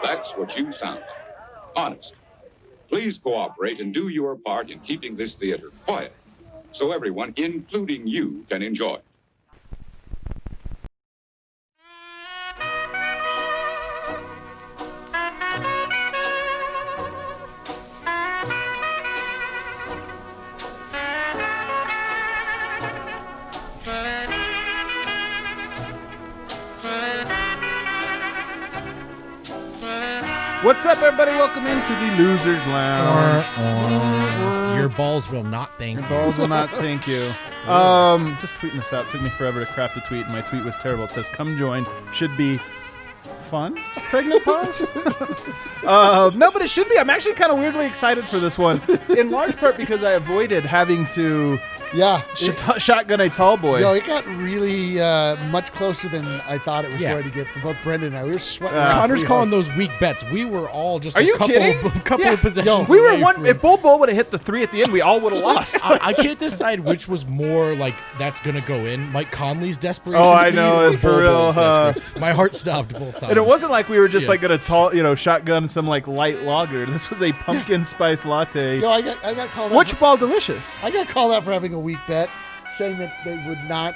That's what you sound. Honest. Please cooperate and do your part in keeping this theater quiet so everyone, including you, can enjoy it. What's up, everybody? Welcome into the Losers Lounge. Your balls will not thank you. Your balls will not thank you. Just tweeting this out. Took me forever to craft a tweet, and my tweet was terrible. It says, "Come join. Should be fun." Pregnant pause. No, but it should be. I'm actually kind of weirdly excited for this one, in large part because I avoided having to shotgun a tall boy. Yo, it got really much closer than I thought it was going to get for both Brendan and I. We were sweating. Connor's calling those weak bets. We were all just a couple of possessions. We were one. If Bull would have hit the 3 at the end, we all would have lost. I can't decide which was more like that's going to go in. Mike Conley's desperation. Oh, I know. It's for real. My heart stopped both times. And it wasn't like we were just like going to shotgun some like light lager. This was a pumpkin spice latte. Yo, I got called out. Which ball delicious? I got called out for having a weak bet, saying that they would not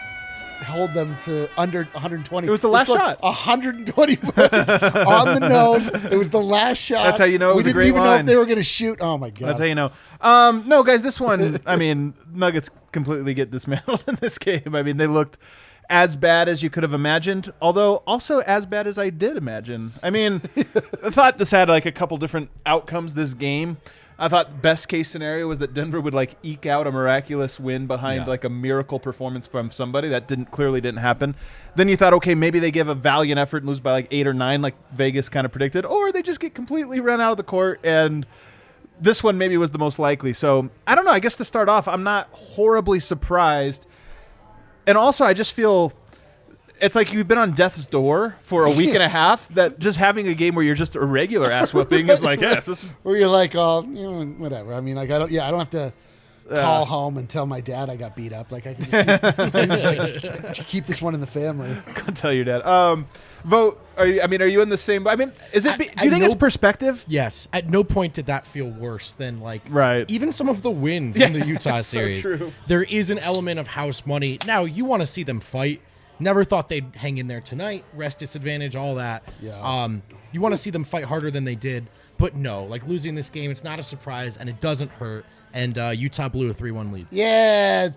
hold them to under 120. It was the last shot. 120 points on the nose. It was the last shot. That's how you know it was a great line. We didn't even know if they were going to shoot. Oh, my God. That's how you know. No, guys, this one, I mean, Nuggets completely get dismantled in this game. I mean, they looked as bad as you could have imagined, although also as bad as I did imagine. I mean, I thought this had like a couple different outcomes this game. I thought best case scenario was that Denver would like eke out a miraculous win behind like a miracle performance from somebody. That clearly didn't happen. Then you thought, okay, maybe they give a valiant effort and lose by like 8 or 9 like Vegas kind of predicted, or they just get completely run out of the court, and this one maybe was the most likely. So I don't know. I guess to start off, I'm not horribly surprised. And also I just feel it's like you've been on death's door for a week and a half, that just having a game where you're just a regular ass whooping is like, where you're like, oh, whatever. I mean, like, I don't have to call home and tell my dad I got beat up. Like, I can just keep this one in the family. Go tell your dad. Vote. Are you in the same? I mean, is it? Do you think it's perspective? Yes. At no point did that feel worse than right. Even some of the wins in the Utah series. So true. There is an element of house money. Now you want to see them fight. Never thought they'd hang in there tonight. Rest disadvantage, all that. Yeah. You want to see them fight harder than they did, but no, like losing this game, it's not a surprise and it doesn't hurt. And Utah blew a 3-1 lead. Yeah,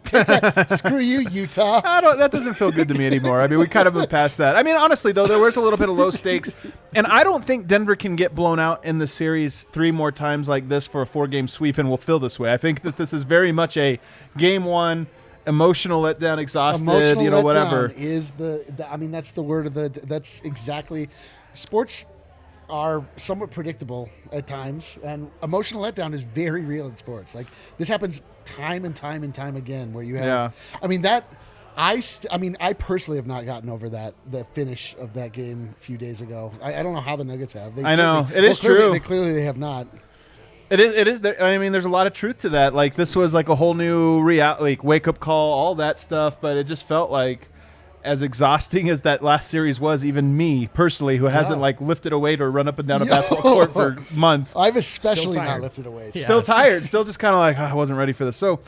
screw you, Utah. That doesn't feel good to me anymore. I mean, we kind of moved past that. I mean, honestly, though, there was a little bit of low stakes, and I don't think Denver can get blown out in the series 3 more times like this for a 4-game sweep, and will feel this way. I think that this is very much a game 1. Emotional letdown, exhausted, whatever. Is I mean, that's the word that's exactly. Sports are somewhat predictable at times, and emotional letdown is very real in sports. Like, this happens time and time and time again where you have. Yeah. I mean, I personally have not gotten over the finish of that game a few days ago. I don't know how the Nuggets have. I know. It is true. Clearly they have not. It is. I mean, there's a lot of truth to that. Like, this was like a whole new wake-up call, all that stuff. But it just felt like, as exhausting as that last series was, even me personally, who hasn't lifted a weight or run up and down a basketball court for months. I've especially not lifted a weight. Yeah. Still tired. Still just kind of like, I wasn't ready for this. So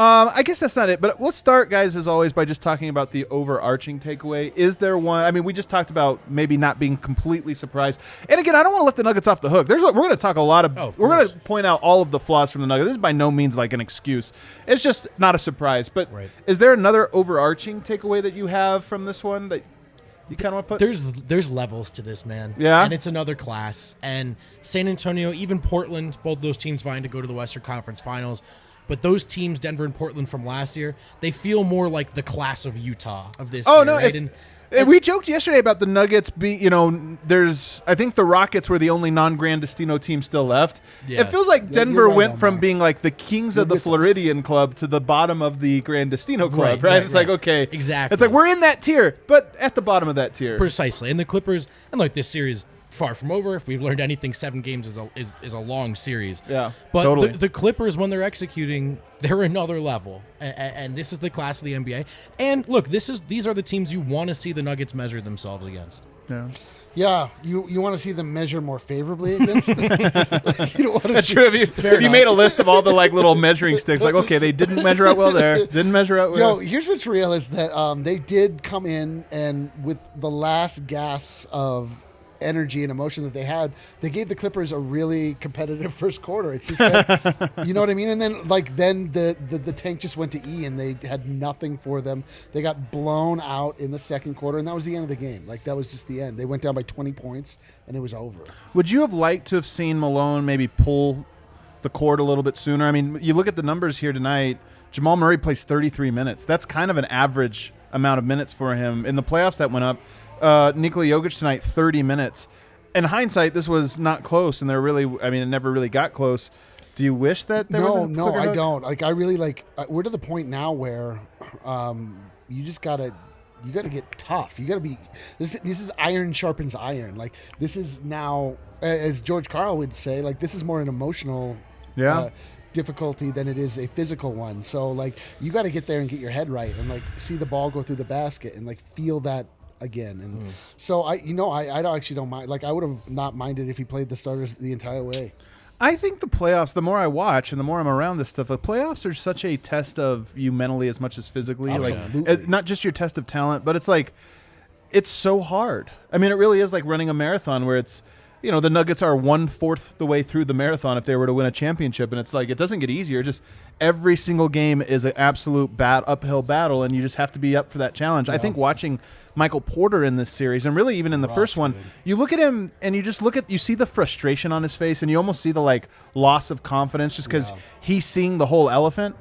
I guess that's not it. But let's start, guys, as always, by just talking about the overarching takeaway. Is there one? I mean, we just talked about maybe not being completely surprised. And again, I don't want to let the Nuggets off the hook. We're going to talk a lot of we're going to point out all of the flaws from the Nuggets. This is by no means like an excuse. It's just not a surprise. But is there another overarching takeaway that you have from this one that you kind of want to put? There's levels to this, man. Yeah. And it's another class. And San Antonio, even Portland, both those teams vying to go to the Western Conference Finals. But those teams, Denver and Portland from last year, they feel more like the class of Utah of this year. No, right? We joked yesterday about the Nuggets I think the Rockets were the only non-Grandestino team still left. Yeah. It feels like Denver went from being like the kings of the Floridian club to the bottom of the Grandestino club, right? It's like, okay. Exactly. It's like we're in that tier, but at the bottom of that tier. Precisely. And the Clippers, and like this series, far from over. If we've learned anything, 7 games is a long series. Yeah, but totally. the Clippers, when they're executing, they're another level, and this is the class of the NBA. And look, these are the teams you want to see the Nuggets measure themselves against. Yeah. Yeah, you want to see them measure more favorably against. You don't want to That's see, true. If you made a list of all the like little measuring sticks, like okay, they didn't measure out well there, didn't measure out well. Here's what's real is that they did come in and with the last gasps of energy and emotion that they had, they gave the Clippers a really competitive first quarter. It's just that, you know what I mean? And then the tank just went to E and they had nothing for them. They got blown out in the second quarter and that was the end of the game. Like that was just the end. They went down by 20 points and it was over. Would you have liked to have seen Malone maybe pull the cord a little bit sooner? I mean, you look at the numbers here tonight. Jamal Murray plays 33 minutes. That's kind of an average amount of minutes for him. In the playoffs that went up, Nikola Jokic tonight, 30 minutes. In hindsight, this was not close, and it never really got close. Do you wish that there was No, I don't. Like, I really we're to the point now where you just gotta get tough. You gotta be. This is iron sharpens iron. Like this is now, as George Karl would say, like this is more an emotional. Difficulty than it is a physical one. So like you got to get there and get your head right and like see the ball go through the basket and like feel that again. And so I actually don't mind. Like I would have not minded if he played the starters the entire way. I think the playoffs, the more I watch and the more I'm around this stuff, the playoffs are such a test of you mentally as much as physically. Absolutely. Like not just your test of talent, but it's like it's so hard. I mean, it really is like running a marathon where it's, you know, the Nuggets are 1/4 the way through the marathon if they were to win a championship, and it's like it doesn't get easier. Just every single game is an absolute uphill battle, and you just have to be up for that challenge. Yeah. I think watching Michael Porter in this series, and really even in the first one, you look at him and you just you see the frustration on his face, and you almost see the like loss of confidence just because he's seeing the whole elephant.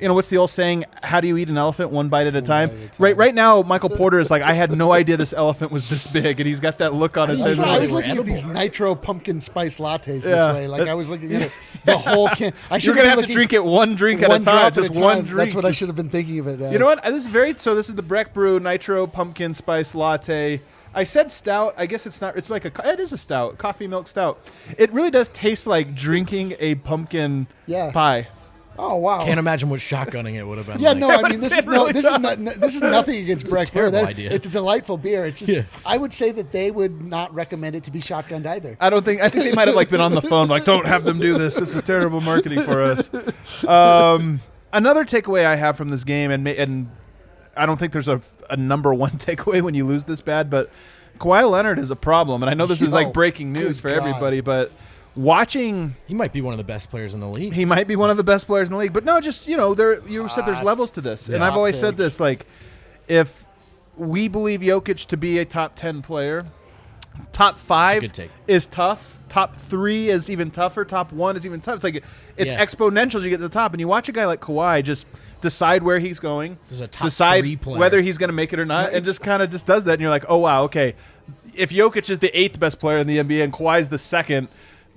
You know, what's the old saying? How do you eat an elephant? One bite at a time. Right now, Michael Porter is like, I had no idea this elephant was this big, and he's got that look on his face. I was looking at these nitro pumpkin spice lattes this way. Like I was looking at it, the whole can. You're gonna have to drink it one drink at a time, just one drink. That's what I should have been thinking of it as. You know what? This is the Breck Brew Nitro Pumpkin Spice Latte. I said stout. I guess it's not. It's like it is a stout, coffee milk stout. It really does taste like drinking a pumpkin pie. Oh wow! Can't imagine what shotgunning it would have been. Yeah, like. no, I mean this is nothing against Breck Brew. It's a delightful beer. It's just I would say that they would not recommend it to be shotgunned either. I think they might have like been on the phone like, don't have them do this. This is terrible marketing for us. Another takeaway I have from this game, and I don't think there's a number one takeaway when you lose this bad, but Kawhi Leonard is a problem, and I know this is like breaking news for everybody, but. Watching, he might be one of the best players in the league. He might be one of the best players in the league, but no, just you said there's levels to this, and I've always said this: like, if we believe Jokic to be a top 10 player, top 5 is tough. Top 3 is even tougher. Top 1 is even tough. It's like it's exponential as you get to the top, and you watch a guy like Kawhi just decide where he's going, decide whether he's going to make it or not, and just kind of just does that, and you're like, oh wow, okay. If Jokic is the 8th best player in the NBA and Kawhi's the 2nd.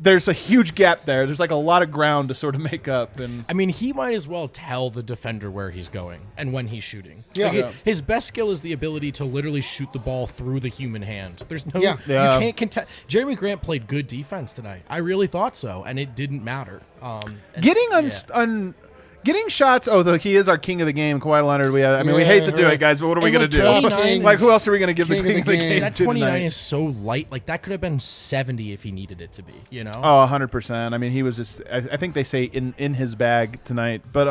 There's a huge gap there. There's like a lot of ground to sort of make up. And I mean, he might as well tell the defender where he's going and when he's shooting. Yeah. Like his best skill is the ability to literally shoot the ball through the human hand. There's no, you can't contest. Jeremy Grant played good defense tonight. I really thought so, and it didn't matter. Getting shots. He is our king of the game, Kawhi Leonard. We hate to do it, guys, but what are we going to do? Like, who else are we going to give the king of the game? That 29 is so light. Like, that could have been 70 if he needed it to be, you know? Oh, 100%. I mean, he was just, I think they say in his bag tonight. But,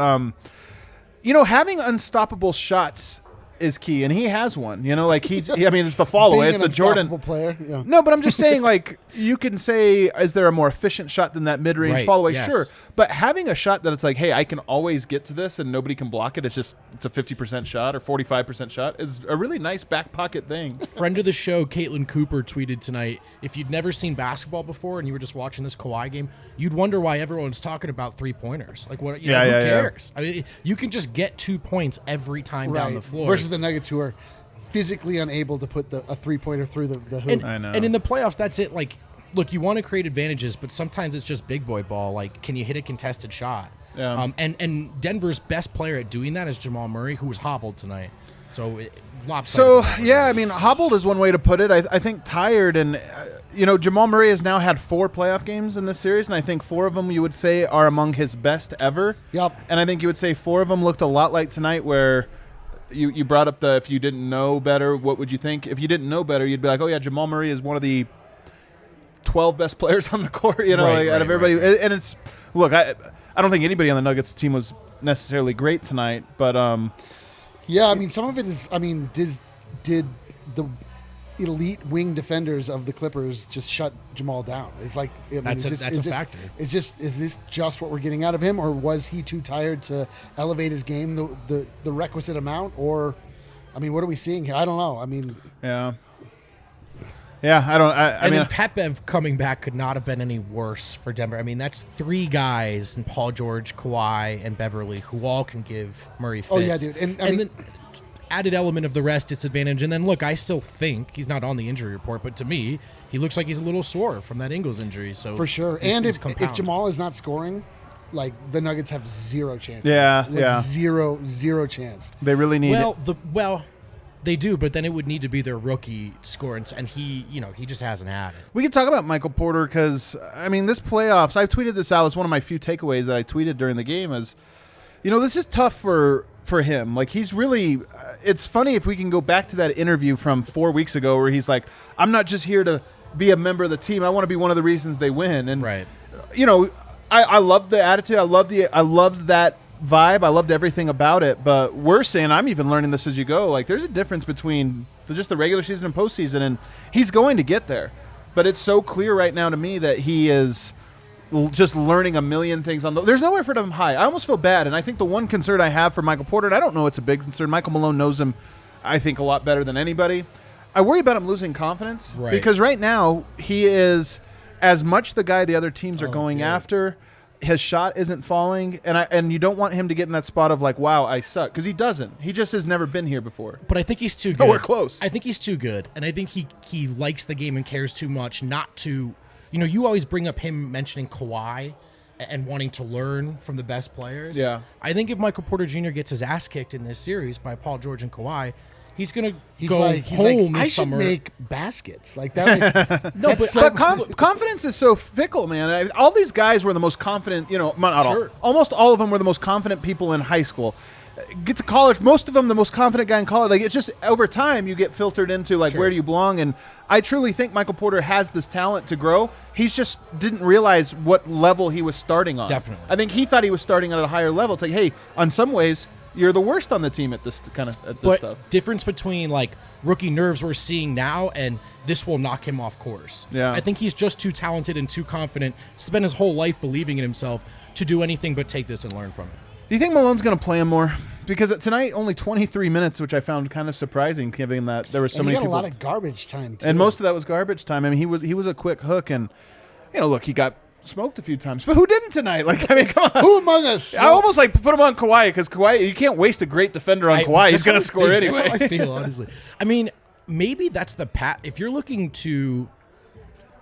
having unstoppable shots is key, and he has one. Like it's the fall away. It's the Jordan player. Yeah. No, but I'm just saying, like, you can say, is there a more efficient shot than that mid-range fall away? Yes. Sure, but having a shot that it's like, hey, I can always get to this and nobody can block it. It's a 50% shot or 45% shot is a really nice back pocket thing. Friend of the show, Caitlin Cooper, tweeted tonight, if you'd never seen basketball before and you were just watching this Kawhi game, you'd wonder why everyone's talking about 3-pointers. Like, what? Who cares? I mean, you can just get 2 points every time down the floor. Versus the Nuggets, who are physically unable to put a 3-pointer through the hoop. I know. And in the playoffs, that's it. Like, look, you want to create advantages, but sometimes it's just big boy ball. Like, can you hit a contested shot? Yeah. And Denver's best player at doing that is Jamal Murray, who was hobbled tonight. So, hobbled is one way to put it. I think tired, and Jamal Murray has now had 4 playoff games in this series, and I think 4 of them you would say are among his best ever. Yep. And I think you would say 4 of them looked a lot like tonight, where you brought up the if you didn't know better, what would you think? If you didn't know better, you'd be like, oh yeah, Jamal Murray is one of the 12 best players on the court. You know, out of everybody. Right. And it's look, I don't think anybody on the Nuggets team was necessarily great tonight, but yeah, I mean, some of it is. I mean, did the elite wing defenders of the Clippers just shut Jamal down? It's like that's a factor. Is this just what we're getting out of him, or was he too tired to elevate his game the requisite amount? Or, I mean, what are we seeing here? I don't know. I mean, yeah, I don't. I mean, Pepev coming back could not have been any worse for Denver. I mean, that's 3 guys in Paul George, Kawhi, and Beverly who all can give Murray fits. Oh yeah, dude, and I mean, then added element of the rest disadvantage. And then look, I still think he's not on the injury report, but to me, he looks like he's a little sore from that Ingles injury. So for sure. And if Jamal is not scoring, like the Nuggets have 0 chance. Yeah, zero chance. They really need it. They do, but then it would need to be their rookie score, and he just hasn't had it. We can talk about Michael Porter because, I mean, this playoffs, I tweeted this out as one of my few takeaways that I tweeted during the game is, this is tough for him. Like, he's really it's funny if we can go back to that interview from 4 weeks ago where he's like, I'm not just here to be a member of the team. I want to be one of the reasons they win. And, right. I love the attitude. I loved that vibe. I loved everything about it, but we're saying, I'm even learning this as you go, like there's a difference between just the regular season and postseason, and he's going to get there. But it's so clear right now to me that he is just learning a million things there's nowhere for him high. I almost feel bad, and I think the one concern I have for Michael Porter, and I don't know it's a big concern, Michael Malone knows him, I think, a lot better than anybody. I worry about him losing confidence, because right now he is as much the guy the other teams are going after. His shot isn't falling, and you don't want him to get in that spot of like, wow, I suck, because he doesn't. He just has never been here before. But I think he's too good. Nowhere close. I think he's too good, and I think he likes the game and cares too much not to. You always bring up him mentioning Kawhi and wanting to learn from the best players. Yeah. I think if Michael Porter Jr. gets his ass kicked in this series by Paul George and Kawhi, he's going to go home this summer. I should make baskets. Like that. No, but confidence is so fickle, man. All these guys were the most confident, almost all of them were the most confident people in high school. Get to college, most of them the most confident guy in college. Like, it's just over time you get filtered into like where do you belong, and I truly think Michael Porter has this talent to grow. He's just didn't realize what level he was starting on. Definitely. I think he thought he was starting at a higher level. It's like, hey, on some ways you're the worst on the team at this stuff. Difference between like rookie nerves we're seeing now and this will knock him off course. Yeah. I think he's just too talented and too confident, spent his whole life believing in himself to do anything but take this and learn from it. Do you think Malone's going to play him more? Because tonight only 23 minutes, which I found kind of surprising, given that there were so many people. He got a lot of garbage time too. And most of that was garbage time. I mean, he was a quick hook, and look, he got smoked a few times, but who didn't tonight? Like, I mean, come on. Who among us? I almost like put him on Kawhi, because Kawhi, you can't waste a great defender on Kawhi. He's going to score anyway. That's how I feel, honestly. I mean, maybe that's the if you're looking to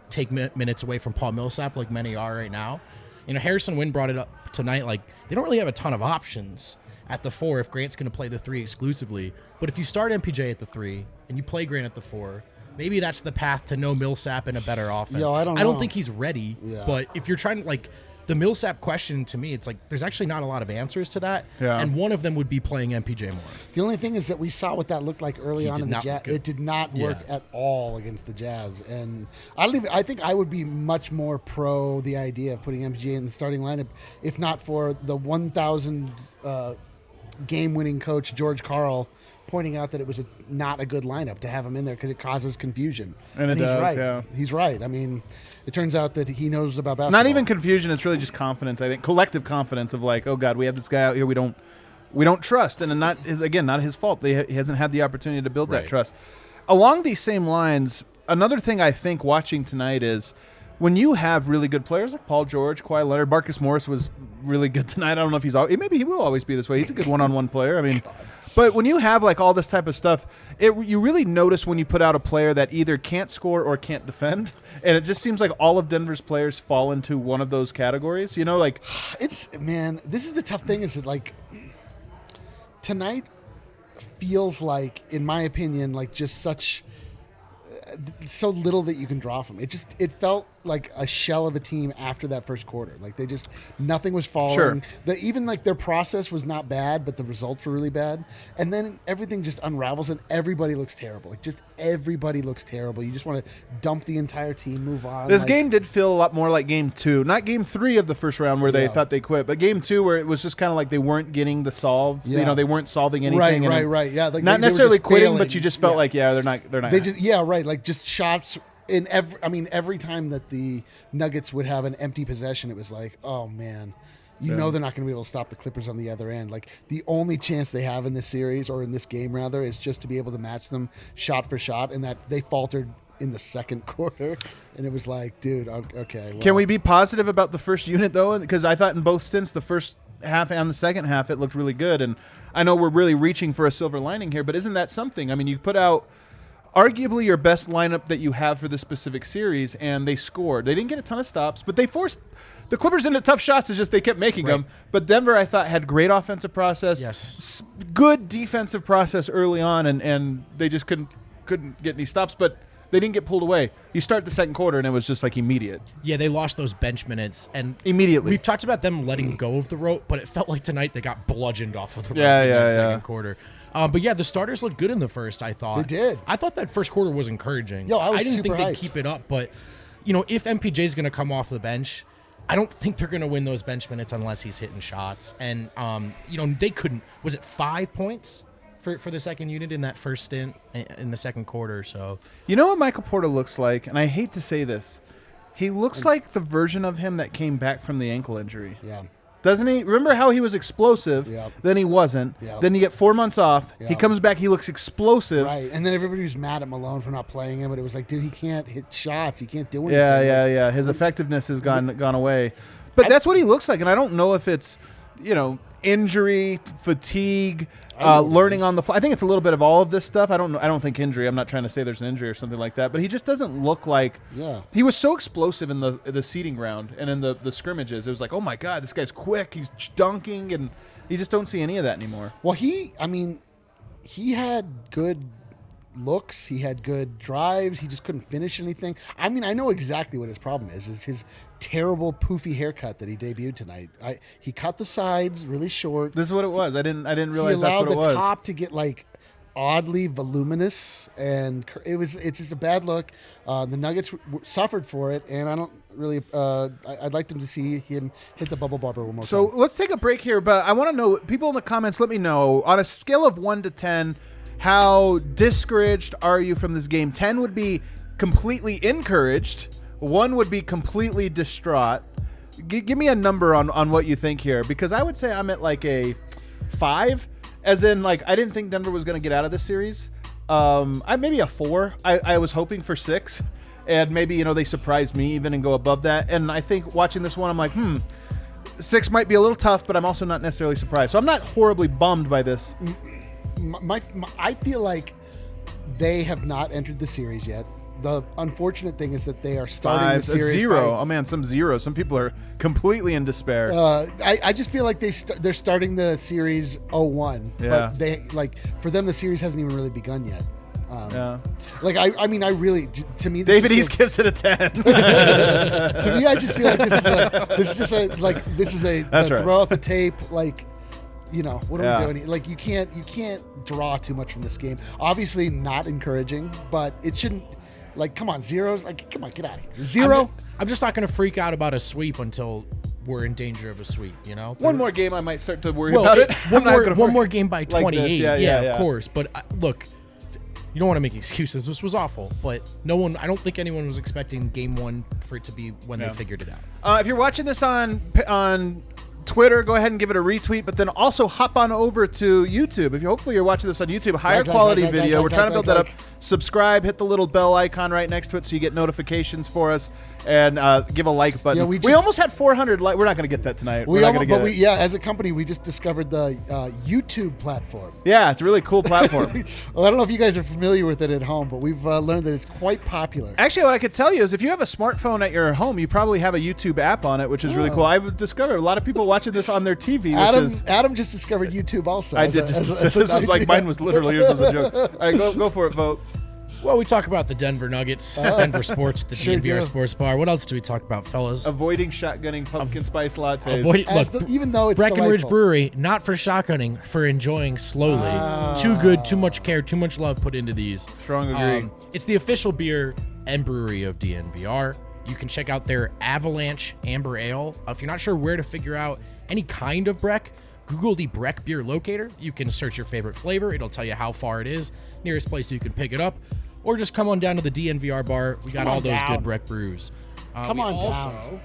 take minutes away from Paul Millsap, like many are right now. Harrison Wind brought it up tonight. Like, they don't really have a ton of options at the 4 if Grant's going to play the 3 exclusively. But if you start MPJ at the 3 and you play Grant at the 4, maybe that's the path to no Millsap and a better offense. I don't think he's ready. Yeah. But if you're trying to, like, the Millsap question to me, it's like there's actually not a lot of answers to that. Yeah. And one of them would be playing MPJ more. The only thing is that we saw what that looked like early on in the Jazz. It did not work at all against the Jazz. And I think I would be much more pro the idea of putting MPJ in the starting lineup, if not for the 1,000 game-winning coach George Karl pointing out that it was not a good lineup to have him in there because it causes confusion. And he's right. Yeah. He's right. I mean, it turns out that he knows about basketball. Not even confusion. It's really just confidence. I think collective confidence of like, oh God, we have this guy out here we don't trust, and not his fault. He hasn't had the opportunity to build that trust. Along these same lines, another thing I think watching tonight is when you have really good players like Paul George, Kawhi Leonard, Marcus Morris was really good tonight. I don't know if maybe he will always be this way. He's a good one-on-one player. I mean. But when you have like all this type of stuff, you really notice when you put out a player that either can't score or can't defend, and it just seems like all of Denver's players fall into one of those categories. Like this is the tough thing. Is that like tonight feels like, in my opinion, like just such so little that you can draw from. It felt like a shell of a team after that first quarter. Like nothing was falling. Sure. Even like their process was not bad, but the results were really bad. And then everything just unravels and everybody looks terrible. Like just everybody looks terrible. You just want to dump the entire team, move on. This game did feel a lot more like game 2, not game 3 of the first round where they thought they quit, but game 2 where it was just kind of like they weren't getting the solve. Yeah. You know, they weren't solving anything. Right. Yeah, like not they were necessarily just quitting, failing. but you just felt like they're not. They just right, like just shots in every time that the Nuggets would have an empty possession, it was like, oh man, you know they're not going to be able to stop the Clippers on the other end. Like the only chance they have in this series or in this game rather is just to be able to match them shot for shot, and that they faltered in the second quarter, and it was like, dude, okay. Well. Can we be positive about the first unit though? Because I thought in both stints, the first half and the second half, it looked really good, and I know we're really reaching for a silver lining here, but isn't that something? I mean, you put out arguably your best lineup that you have for this specific series, and they scored. They didn't get a ton of stops, but they forced the Clippers into tough shots. It's just they kept making them. But Denver, I thought, had great offensive process, good defensive process early on, and they just couldn't get any stops. But they didn't get pulled away. You start the second quarter, and it was just like immediate. Yeah, they lost those bench minutes, and immediately. We've talked about them letting go of the rope, but it felt like tonight they got bludgeoned off of the rope in the second quarter. But yeah, the starters looked good in the first, I thought. They did. I thought that first quarter was encouraging. I didn't think super they'd hyped. keep it up, but if MPJ is going to come off the bench, I don't think they're going to win those bench minutes unless he's hitting shots. And they couldn't. Was it 5 points for the second unit in that first stint in the second quarter? So you know what Michael Porter looks like, and I hate to say this, he looks like the version of him that came back from the ankle injury. Yeah. Doesn't he? Remember how he was explosive, then he wasn't. Then you get 4 months off. He comes back, he looks explosive. Right, and then everybody was mad at Malone for not playing him, but it was like, dude, he can't hit shots. He can't do anything. Yeah. His effectiveness has gone away. But that's what he looks like, and I don't know if it's, injury, fatigue, learning on the fly. I think it's a little bit of all of this stuff. I don't think injury. I'm not trying to say there's an injury or something like that, but he just doesn't look like. Yeah. He was so explosive in the seeding round and in the scrimmages. It was like, oh my God, this guy's quick. He's dunking, and you just don't see any of that anymore. Well, he had good looks. He had good drives. He just couldn't finish anything. I mean, I know exactly what his problem is. It's his terrible poofy haircut that he debuted tonight. He cut the sides really short. This is what it was. I didn't realize that's what it was. He allowed the top to get like oddly voluminous, and it's just a bad look. The Nuggets suffered for it, and I don't really. I'd like them to see him hit the bubble barber one more time. So let's take a break here, but I want to know, people in the comments, let me know on a scale of 1 to 10. How discouraged are you from this game? 10 would be completely encouraged. 1 would be completely distraught. Give me a number on what you think here, because I would say I'm at like a 5, as in like I didn't think Denver was going to get out of this series. Maybe a 4. I was hoping for 6, and maybe they surprised me even and go above that. And I think watching this one, I'm like, 6 might be a little tough, but I'm also not necessarily surprised. So I'm not horribly bummed by this. I feel like they have not entered the series yet. The unfortunate thing is that they are starting the series. 0. Oh man, some 0. Some people are completely in despair. I just feel like they're starting the series 0-1. Yeah. But for them the series hasn't even really begun yet. Like I really, to me, David East gives it a 10. To me, I just feel like this is a That's right. throw out the tape, like. What are we doing? Like you can't draw too much from this game. Obviously not encouraging, but it shouldn't. Like, come on, zeros. Like, come on, get out of here. 0. I'm just not going to freak out about a sweep until we're in danger of a sweep. One more game, I might start to worry about it. One more game by 28. Like yeah, of course. But look, you don't want to make excuses. This was awful, but I don't think anyone was expecting game 1 for it to be when they figured it out. If you're watching this on Twitter, go ahead and give it a retweet, but then also hop on over to YouTube. Hopefully you're watching this on YouTube, higher quality video. We're trying to build that up. Subscribe, hit the little bell icon right next to it so you get notifications for us, and give a like button. Yeah, we almost had 400 we're not going to get that tonight. As a company, we just discovered the YouTube platform. Yeah, it's a really cool platform. Well, I don't know if you guys are familiar with it at home, but we've learned that it's quite popular. Actually, what I could tell you is if you have a smartphone at your home, you probably have a YouTube app on it, which is really cool. I've discovered a lot of people watching this on their TV. Adam just discovered YouTube also. I did. This was like mine was literally yours was a joke. All right, go for it, vote. Well, we talk about the Denver Nuggets, Denver sports, the Sure DNVR do. Sports Bar. What else do we talk about, fellas? Avoiding shotgunning pumpkin spice lattes. Even though it's Breckenridge delightful. Brewery, not for shotgunning, for enjoying slowly. Too good, too much care, too much love put into these. Strong agree. It's the official beer and brewery of DNVR. You can check out their Avalanche Amber Ale. If you're not sure where to figure out any kind of Breck, Google the Breck Beer Locator. You can search your favorite flavor. It'll tell you how far it is, nearest place you can pick it up. Or just come on down to the DNVR bar. We got all those good Breck brews. Come on down. Also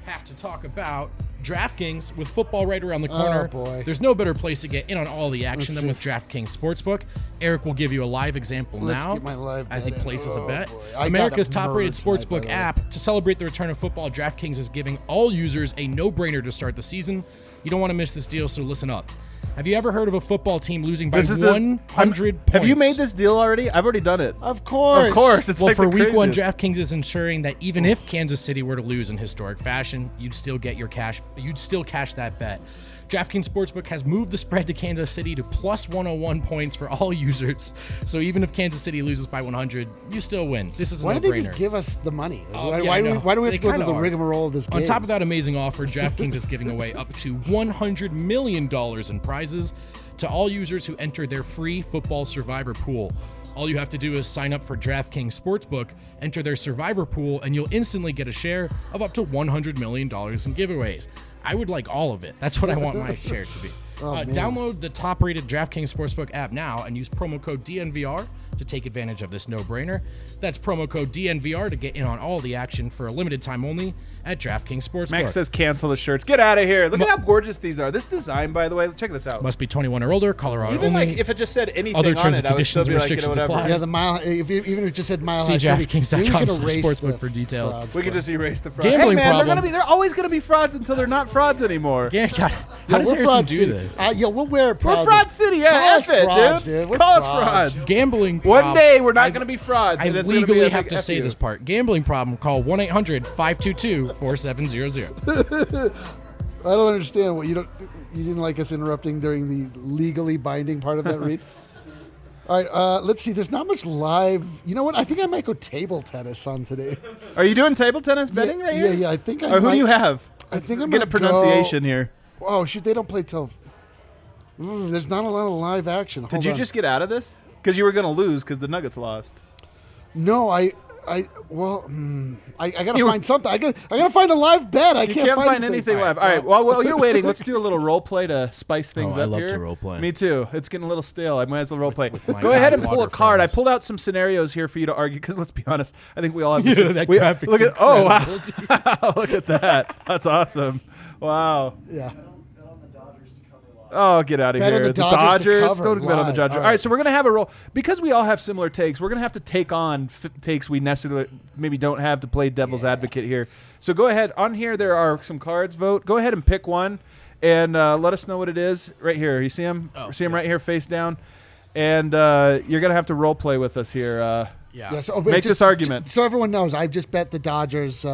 have to talk about DraftKings with football right around the corner. Oh, boy. There's no better place to get in on all the action than with DraftKings Sportsbook. Eric will give you a live example Let's now get my live as he bet in. places a bet. Boy. I America's got a top-rated murder tonight, by sportsbook the way. app. To celebrate the return of football, DraftKings is giving all users a no-brainer to start the season. You don't want to miss this deal, so listen up. Have you ever heard of a football team losing by 100 points? Have you made this deal already? I've already done it. Of course. Of course. It's Well, like for the week one, craziest. DraftKings is ensuring that even if Kansas City were to lose in historic fashion, you'd still get your cash. You'd still cash that bet. DraftKings Sportsbook has moved the spread to Kansas City to plus 101 points for all users. So even if Kansas City loses by 100, you still win. This is a Why no-brainer. did they just give us the money? Oh, why, yeah, why I do we, know. why do we have They to go through kinda the are. rigmarole of this game? On top of that amazing offer, DraftKings is giving away up to $100 million in prizes to all users who enter their free football survivor pool. All you have to do is sign up for DraftKings Sportsbook, enter their survivor pool, and you'll instantly get a share of up to $100 million in giveaways. I would like all of it. That's what I want my share to be. Man. Download the top-rated DraftKings Sportsbook app now and use promo code DNVR to take advantage of this no-brainer. That's promo code DNVR to get in on all the action for a limited time only at DraftKings Sportsbook. Max says cancel the shirts. Get out of here. Look at how gorgeous these are. This design, by the way, check this out. Must be 21 or older, Colorado Even only. like if it just said anything Other on terms it, and I would still conditions be and like, restrictions whatever. apply. Yeah, the mile. Even if it just said Mile See High City, DraftKings.com/sportsbook erase the for details. frauds. We could just erase the frauds. Gambling hey man, problem. they're always gonna be frauds until they're not frauds anymore. Yeah, God. Yeah, How does we're Harrison Fraud do City. this? Yeah, we'll wear it We're proudly. Fraud City, Call yeah, us F it, frauds, dude. We're Call us frauds. frauds. Gambling One prob- day we're not I- gonna be frauds. I and it's gonna be legally a have big to F say you. this part. Gambling problem, call 1-800-522-4700. I don't understand what you don't. You didn't like us interrupting during the legally binding part of that read. All right, let's see. There's not much live. You know what? I think I might go table tennis on today. Are you doing table tennis betting right here? Yeah. I think I. Or who might, do you have? I think I'm Get a gonna pronunciation go, here. Oh shoot! They don't play till. There's not a lot of live action. Did Hold you on. just get out of this? Because you were gonna lose because the Nuggets lost. No, I gotta find something. I gotta find a live bet. I You can't find anything live. All right. Well, while you're waiting, let's do a little role play to spice things Oh, I up love here. to role play. Me too. It's getting a little stale. I might as well role play. with my Go ahead and Guy pull a Lager card. I friends. pulled out some scenarios here for you to argue. Because let's be honest, I think we all have. The Yeah, same- that we- graphic's look at. Oh incredible, wow! Look at that. That's awesome. Wow. Yeah. Oh, get out of Bet on here. the Dodgers to cover Don't bet on the live. Dodgers. All All right, right. so we're going to have a roll. Because we all have similar takes, we're going to have to take on takes we necessarily maybe don't have to play devil's advocate here. So go ahead. On here, there are some cards. Vote. Go ahead and pick one and let us know what it is. Right here. You see him? Oh, see him yeah. right here face down? And you're going to have to role play with us here. Yeah. So, Make this argument. So everyone knows, I've just bet the Dodgers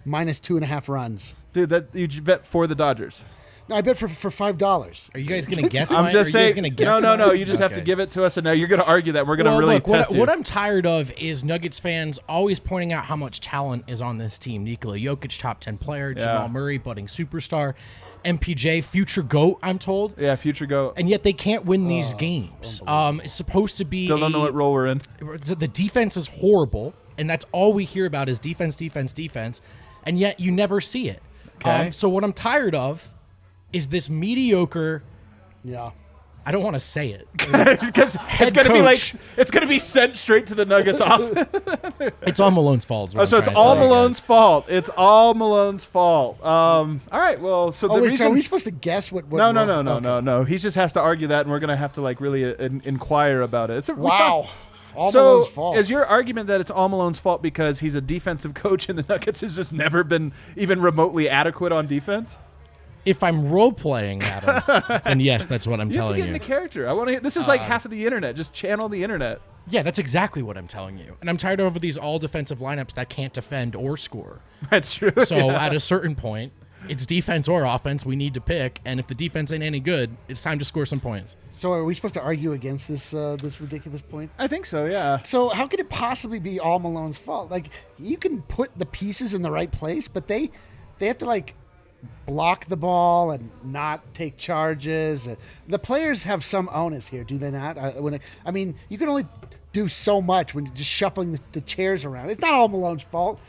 minus 2.5 runs. Dude, that you bet for the Dodgers. No, I bet for $5. Are you guys going to guess I'm mine? just Are you guys saying. gonna guess No. mine? You just have to Okay. give it to us, and now you're going to argue that. We're going to Well, really look, test you. what I'm tired of is Nuggets fans always pointing out how much talent is on this team. Nikola Jokic, top 10 player. Jamal Murray, budding superstar. MPJ, future GOAT, I'm told. Yeah, future go. And yet they can't win these games. It's supposed to be Still don't know what role we're in. the defense is horrible, and that's all we hear about is defense, and yet you never see it. Okay. So what I'm tired of is this mediocre. Yeah. I don't want to say it. Because it's gonna be like it's gonna be sent straight to the Nuggets off. It's all Malone's fault. is what Oh, I'm so it's trying to all tell you guys. Malone's fault. It's all Malone's fault. All right. Well, so the Oh, wait, reason. so are we supposed to guess what no. Okay. No. He just has to argue that, and we're gonna have to like really inquire about it. we Wow. All so Malone's fault. is your argument that it's all Malone's fault because he's a defensive coach and the Nuggets has just never been even remotely adequate on defense? If I'm role playing Adam, then yes, that's what I'm You have to telling get you. into character. I want to hear. This is like half of the internet. Just channel the internet. Yeah, that's exactly what I'm telling you. And I'm tired of these all defensive lineups that can't defend or score. That's true. So yeah. at a certain point, It's defense or offense. We need to pick, and if the defense ain't any good, it's time to score some points. So are we supposed to argue against this ridiculous point? I think so, yeah. So how could it possibly be all Malone's fault? Like, you can put the pieces in the right place, but they have to, like, block the ball and not take charges. The players have some onus here, do they not? I mean, you can only do so much when you're just shuffling the chairs around. It's not all Malone's fault.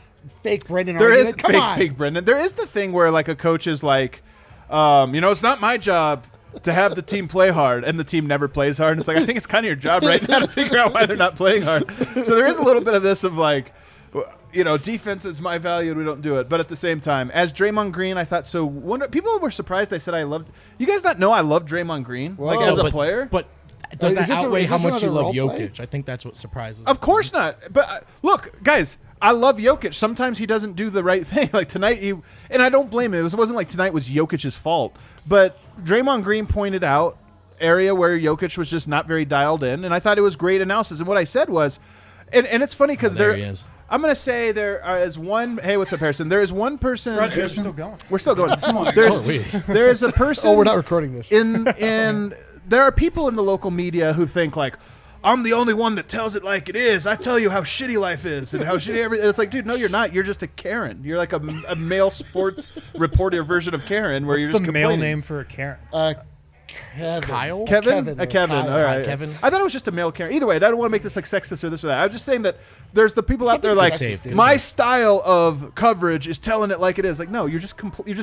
Fake Brendan. There is Come on. fake Brendan. There is the thing where, like, a coach is like, it's not my job to have the team play hard, and the team never plays hard. And it's like, I think it's kind of your job right now to figure out why they're not playing hard. So there is a little bit of this of like, defense is my value and we don't do it. But at the same time, as Draymond Green, I thought so. People were surprised I said I loved. You guys not know I love Draymond Green like as a player, but. Does that outweigh how much you love Play? Jokic? I think that's what surprises. Of course not. But look, guys, I love Jokic. Sometimes he doesn't do the right thing. Like tonight, and I don't blame him. It wasn't like tonight was Jokic's fault. But Draymond Green pointed out area where Jokic was just not very dialed in, and I thought it was great analysis. And what I said was, and it's funny because there he is. I'm going to say there is one. Hey, what's up, Harrison? There is one person. We're still going. We're still going. Come on. There is a person. Oh, we're not recording this. There are people in the local media who think like, I'm the only one that tells it like it is. I tell you how shitty life is and how shitty everything. It's like, dude, no, you're not. You're just a Karen. You're like a male sports reporter version of Karen, where What's you're just the male complaining. name for a Karen? Kevin. Kyle? Kevin? Kevin. All right. Kevin. I thought it was just a male Karen. Either way, I don't want to make this like sexist or this or that. I'm just saying that there's the people out there like, Something sexist, my style of coverage is telling it like it is. Like, no, you just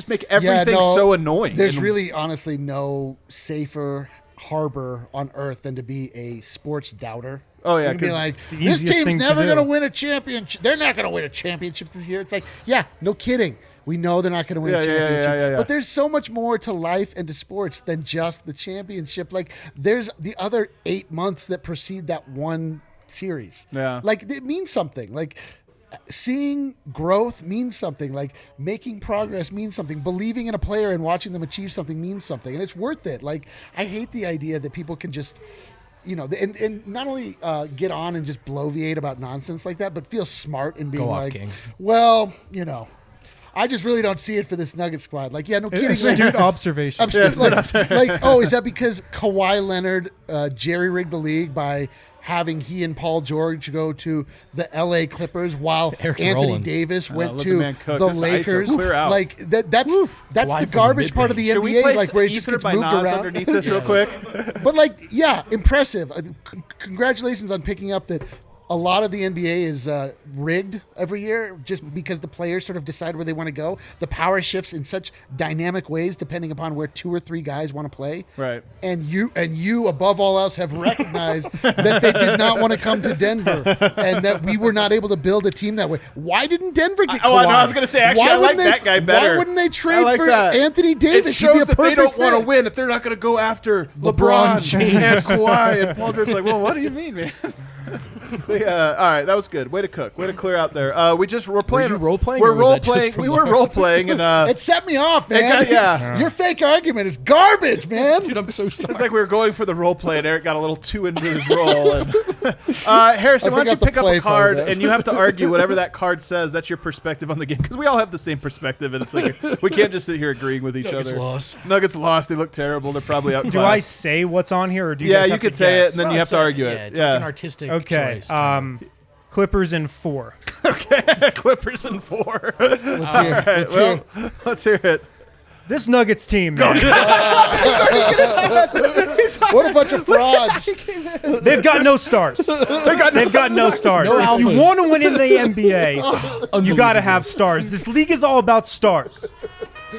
make everything so annoying. There's And- really, honestly, no safer harbor on earth than to be a sports doubter. Oh, yeah, You can be 'cause like, the this easiest team's thing to never do. going to win a championship. They're not going to win a championship this year. It's like, yeah, no kidding. We know they're not going to win a championship. Yeah. But there's so much more to life and to sports than just the championship. Like, there's the other 8 months that precede that one series. Yeah. Like, it means something. Like, seeing growth means something. Like, making progress means something. Believing in a player and watching them achieve something means something. And it's worth it. Like, I hate the idea that people can just, and not only get on and just bloviate about nonsense like that, but feel smart in being Go off, like, King. well, I just really don't see it for this Nugget squad. Like, yeah, no kidding. Astute observation. Oh, is that because Kawhi Leonard jerry-rigged the league by having he and Paul George go to the L.A. Clippers while Eric's Anthony rolling. Davis went let the to man cook. the This ISO, Lakers? clear out. Like that's Kawhi the from the garbage part of the Should we NBA, play like where it just Ether gets by moved Nas around. underneath this real quick? But like, yeah, impressive. Congratulations on picking up that. A lot of the NBA is rigged every year just because the players sort of decide where they want to go. The power shifts in such dynamic ways depending upon where 2 or 3 guys want to play. Right. And you above all else have recognized that they did not want to come to Denver and that we were not able to build a team that way. Why didn't Denver get Kawhi? I was going to say, actually, I like that guy better. Why wouldn't they trade like for that. Anthony Davis? It He'd be shows a that they perfect don't want to fit. win if they're not going to go after LeBron James. and Kawhi and Paul George's like, well, what do you mean, man? All right, that was good. Way to cook. Way to clear out there. We're playing. you role-playing, We're or was role that just playing. from We were Lars? role playing, and It set me off, man. yeah. Your fake argument is garbage, man. Dude, I'm so sorry. it's like we were going for the role play, and Eric got a little too into his role. And Harrison, I why don't you forgot the pick up play a part card, of that. and you have to argue whatever that card says. That's your perspective on the game, because we all have the same perspective, and it's like we can't just sit here agreeing with each Nuggets other. lost. Nuggets lost. They look terrible. They're probably out. Do I say what's on here, or do you Yeah, guys you have could to say it, guess? and then you have to argue Yeah, it. it's like an artistic Okay. choice. Clippers in 4. Clippers in 4. Let's hear, All right, let's hear. well, let's hear it. This Nuggets team, man, What a bunch of frauds. they've got no stars. They've got no stars. No If you alphas. want to win in the NBA, you got to have stars. This league is all about stars.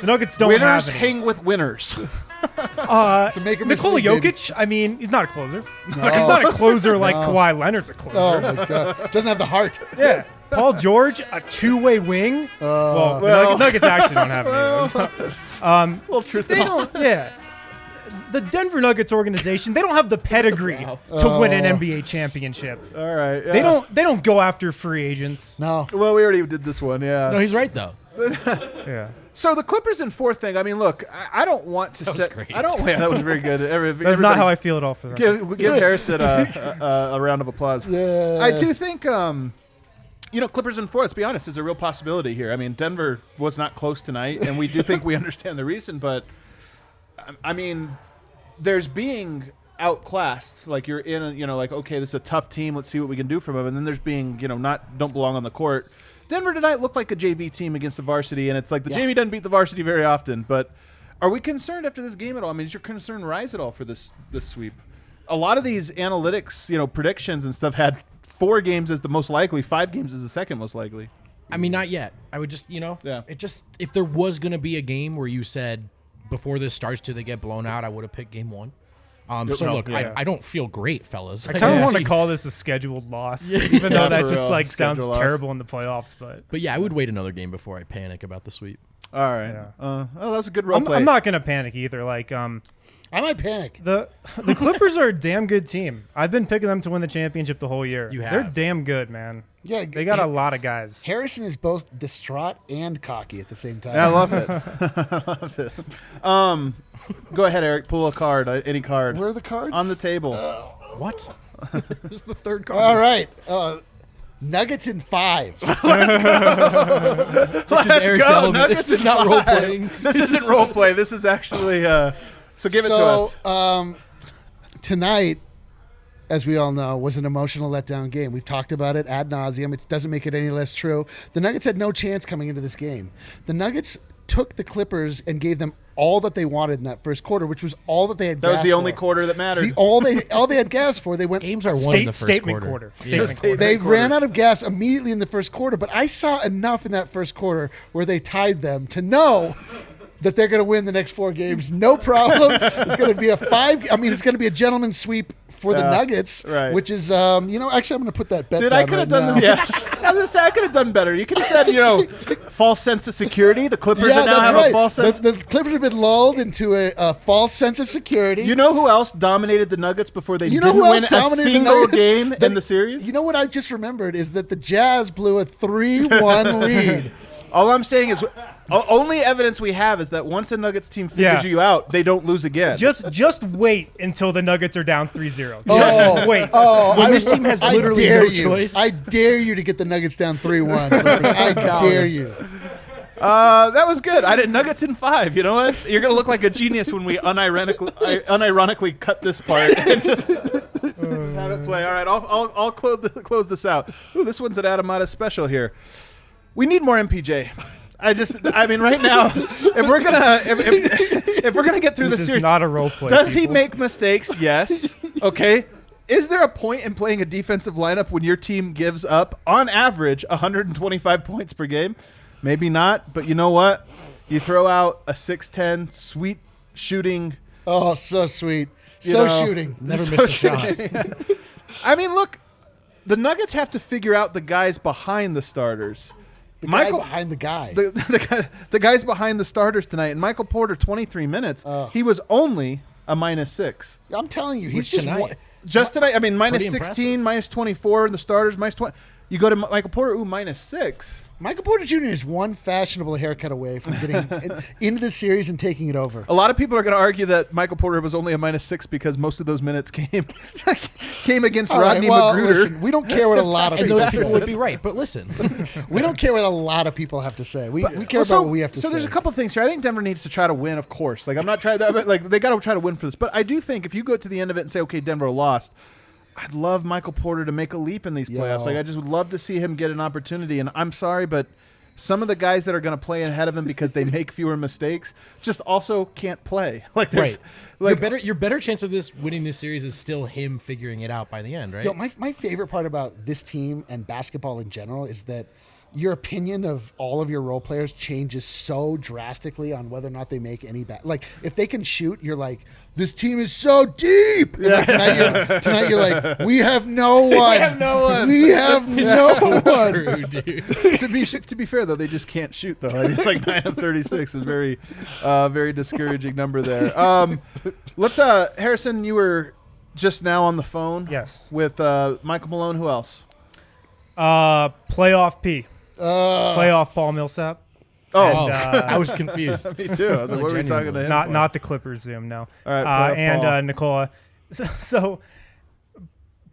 The Nuggets don't Winners have any. hang with winners. To make or miss Nikola league, baby. Jokic, I mean, he's not a closer. He's not a closer like Kawhi Leonard's a closer. Oh, my God. Doesn't have the heart. Yeah. Paul George, a two-way wing. Well, the Nuggets actually don't have any of those. Well, truth They don't, yeah. The Denver Nuggets organization, they don't have the pedigree to win an NBA championship. All right. They don't go after free agents. No. Well, we already did this one. Yeah. No, he's right though. Yeah. So the Clippers in 4th thing. I mean, look, I don't want to set. great. I don't. Yeah, that was very good. That's not how I feel at all for that. give Harrison a round of applause. Yeah. I do think. Clippers in 4, let's be honest, is a real possibility here. I mean, Denver was not close tonight, and we do think we understand the reason, but, I mean, there's being outclassed. Like, you're in, okay, this is a tough team, let's see what we can do from them, and then there's being, don't belong on the court. Denver tonight looked like a JV team against the varsity, and it's like the JV doesn't beat the varsity very often, but are we concerned after this game at all? I mean, does your concern rise at all for this sweep? A lot of these analytics, predictions and stuff had 4 games as the most likely, 5 games as the second most likely. I mean, not yet. I would just, if there was going to be a game where you said before this starts till they get blown out, I would have picked game 1. I don't feel great, fellas. I kind of want to call this a scheduled loss, even though that just sounds terrible in the playoffs. But yeah, I would wait another game before I panic about the sweep. All right. Yeah. That was a good role play. I'm not gonna panic either. I might panic. The Clippers are a damn good team. I've been picking them to win the championship the whole year. You have. They're damn good, man. Yeah, they got a lot of guys. Harrison is both distraught and cocky at the same time. Yeah, I love it. I love it. Go ahead, Eric. Pull a card. Any card. Where are the cards? On the table. What? This is the third card. All right. Nuggets in 5. Let's go. Let's go. Nuggets this is not role playing. This isn't role play. This is actually. So give it to us. Tonight, as we all know, was an emotional letdown game. We've talked about it ad nauseum. It doesn't make it any less true. The Nuggets had no chance coming into this game. The Nuggets took the Clippers and gave them all that they wanted in that first quarter, which was all that they had. That was the only quarter that mattered. See, all they had gas for. They went games are won in the first quarter. They ran out of gas immediately in the first quarter, but I saw enough in that first quarter where they tied them to know that they're going to win the next 4 games. No problem. It's going to be it's going to be a gentleman's sweep for the Nuggets, right. Which is, actually, I'm going to put that bet down. I could have done I could have done better. You could have said, false sense of security. The Clippers now have a false sense. The Clippers have been lulled into a false sense of security. You know who else dominated the Nuggets before they didn't win a single game in the series? You know what I just remembered is that the Jazz blew a 3-1 lead. All I'm saying is, only evidence we have is that once a Nuggets team figures you out, they don't lose again. Just wait until the Nuggets are down 3-0. Just wait. When this team has literally no choice. I dare you to get the Nuggets down 3-1. I dare you. That was good. I did Nuggets in 5. You know what? You're going to look like a genius when we unironically cut this part and just have it play. All right, I'll close this out. Ooh, this one's an Adamata special here. We need more MPJ. Right now, if we're gonna get through this series, is not a role play. Does he make mistakes? Yes. Okay. Is there a point in playing a defensive lineup when your team gives up, on average, 125 points per game? Maybe not, but you know what? You throw out a 6'10", sweet shooting. Oh, so sweet. Shooting. Never missed a shot. I mean, look, the Nuggets have to figure out the guys behind the starters. Behind the guy. The guys behind the starters tonight. And Michael Porter, 23 minutes. He was only a -6. I'm telling you, he's just tonight. I mean, -16, -24 in the starters, -20. You go to Michael Porter, -6. Michael Porter Jr. is one fashionable haircut away from getting into the series and taking it over. A lot of people are going to argue that Michael Porter was only a -6 because most of those minutes came against Rodney Magruder. Listen, we don't care what a lot of people those people would be right, but listen. We don't care what a lot of people have to say. We care about what we have to say. So there's a couple things here. I think Denver needs to try to win, of course. I'm not trying that, but they got to try to win for this. But I do think if you go to the end of it and say, okay, Denver lost, I'd love Michael Porter to make a leap in these playoffs. I just would love to see him get an opportunity. And I'm sorry, but some of the guys that are going to play ahead of him because they make fewer mistakes just also can't play. Your better chance of winning this series is still him figuring it out by the end, right? My favorite part about this team and basketball in general is that your opinion of all of your role players changes so drastically on whether or not they make any if they can shoot, you're like, this team is so deep. And tonight you're like, we have no one. We have no one. True, dude. To be fair though, they just can't shoot though. I mean, 9 of 36 is very, very discouraging number there. Let's Harrison, you were just now on the phone. Yes. With Michael Malone. Who else? Playoff P. Playoff Paul Millsap. Oh, and, I was confused. Me too. I was like, what are we talking to him Not the Clippers Zoom, no. All right, and Nicola. So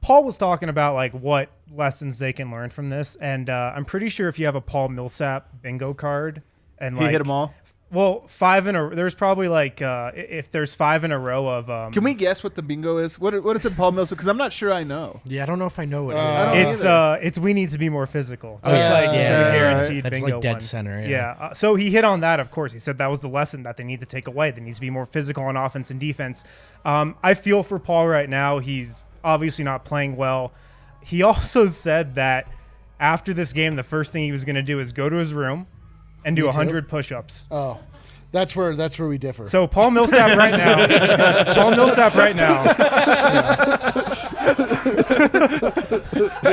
Paul was talking about like what lessons they can learn from this, and I'm pretty sure if you have a Paul Millsap bingo card and He hit them all. Well, 5 in a. There's probably like if there's 5 in a row of. Can we guess what the bingo is? What is it, Paul Millsap? Because I'm not sure I know. Yeah, I don't know if I know what I it is. don't It's we need to be more physical. Oh, That's yeah. like Yeah. the guaranteed That's bingo like dead one. center. Yeah. So he hit on that, of course. He said that was the lesson that they need to take away. They need to be more physical on offense and defense. I feel for Paul right now. He's obviously not playing well. He also said that after this game, the first thing he was going to do is go to his room and do 100 push-ups. Oh, that's where we differ. So Paul Millsap right now.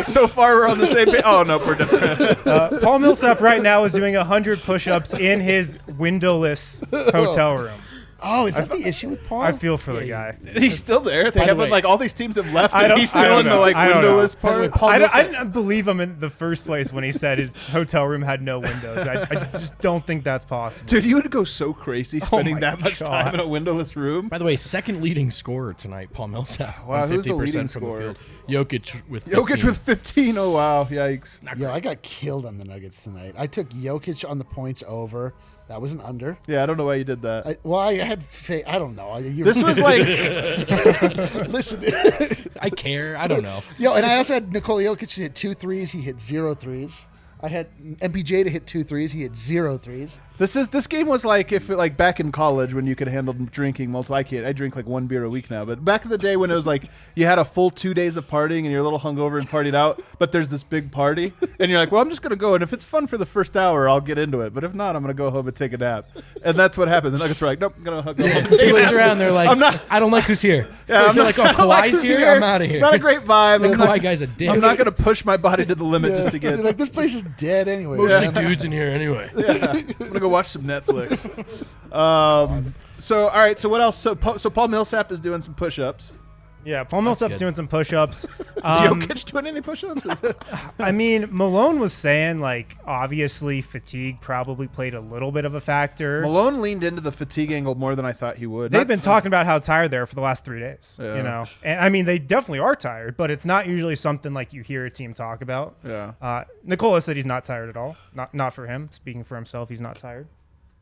So far, we're on the same page. Oh, no, we're different. Paul Millsap right now is doing 100 push-ups in his windowless hotel room. Oh, is that the issue with Paul? I feel for the guy. He's still there. They By the haven't, way- like, all these teams have left, I and don't- he's I still don't in the, know. like, I don't know. windowless By the way, part. Paul I Millsap- didn't believe him in the first place when he said his hotel room had no windows. I just don't think that's possible. Dude, you would go so crazy spending my that much God. time in a windowless room. By the way, second leading scorer tonight, Paul Millsap. Wow, on who's the 50% leading from scorer? the field. Jokic with 15. Jokic with 15. Oh, wow. Yikes. Yo, I got killed on the Nuggets tonight. I took Jokic on the points over. That was an under. Yeah, I don't know why you did that. I had I don't know. This was like... Listen. I care. I don't know. Yo, and I also had Nikola Jokic to hit 2 threes. He hit 0 threes. I had MPJ to hit 2 threes. He hit 0 threes. This game was like if like back in college when you could handle drinking multiple. I drink like 1 beer a week now, but back in the day when it was like you had a full 2 days of partying and you're a little hungover and partied out, but there's this big party and you're like, well, I'm just gonna go, and if it's fun for the first hour, I'll get into it, but if not, I'm gonna go home and take a nap. And that's what happened. The Nuggets were like, nope, I'm gonna go home. And take He a looked nap. around. They're like, I'm not- I don't like who's here. Yeah, I'm They're not- like, oh, I don't like Kawhi's who's here. I'm out of here. It's not a great vibe. The I'm not- Kawhi guy's a dick. I'm not gonna push my body to the limit just to You're get. like, this place is dead anyway. Mostly man. dudes in here anyway. Yeah, I'm gonna go watch some Netflix. So all right. So what else? So Paul Millsap is doing some push-ups. Yeah, Paul Millsap's good. doing some push-ups. Is Jokic doing any push-ups? I mean, Malone was saying, like, obviously fatigue probably played a little bit of a factor. Malone leaned into the fatigue angle more than I thought he would. They've been talking about how tired they are for the last 3 days, Yeah. you know? And, I mean, they definitely are tired, but it's not usually something like you hear a team talk about. Yeah. Nicola said he's not tired at all. Not for him. Speaking for himself, he's not tired.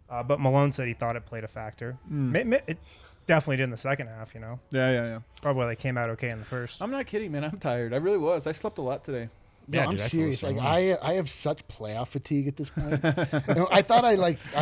But Malone said he thought it played a factor. It definitely did in the second half, you know? Yeah. Probably why they came out okay in the first. I'm not kidding, man. I'm tired. I really was. I slept a lot today. No, Yeah, I'm dude, I feel serious. the same Like I have such playoff fatigue at this point. You know, I thought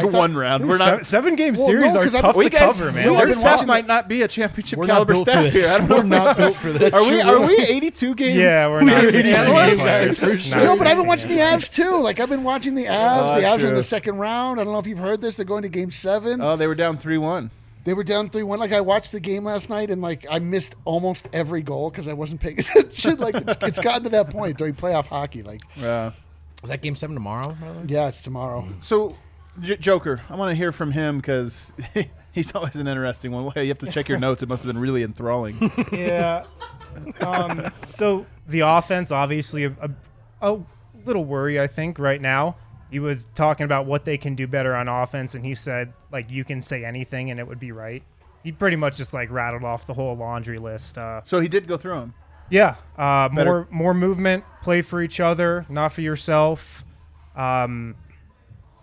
For one round, we're not. Seven-game Well, series no, are 'cause tough We to guys, cover, we man. I've our been staff watching- might not be a championship We're not caliber built for staff this. here. I don't We're know. not built for this. Are we 82 games? Yeah, we're We not. are We're 82 not games. players, for sure. No, but I've been watching the Avs too. Like I've been watching the Avs. Oh, The Avs are in true. the second round. I don't know if you've heard this. They're going to Game 7. Oh, they were down 3-1. They were down 3-1. Like I watched the game last night and like I missed almost every goal because I wasn't paying attention. Like it's gotten to that point during playoff hockey. Like Yeah. Is that game 7 tomorrow? by the way? yeah, it's tomorrow. So, Joker, I want to hear from him because he's always an interesting one. Hey, you have to check your notes. It must have been really enthralling. Yeah. So the offense, obviously, a little worry, I think, right now. He was talking about what they can do better on offense, and he said, like, you can say anything and it would be right. He pretty much just, like, rattled off the whole laundry list. So he did go through them. Yeah. Better. More movement, play for each other, not for yourself.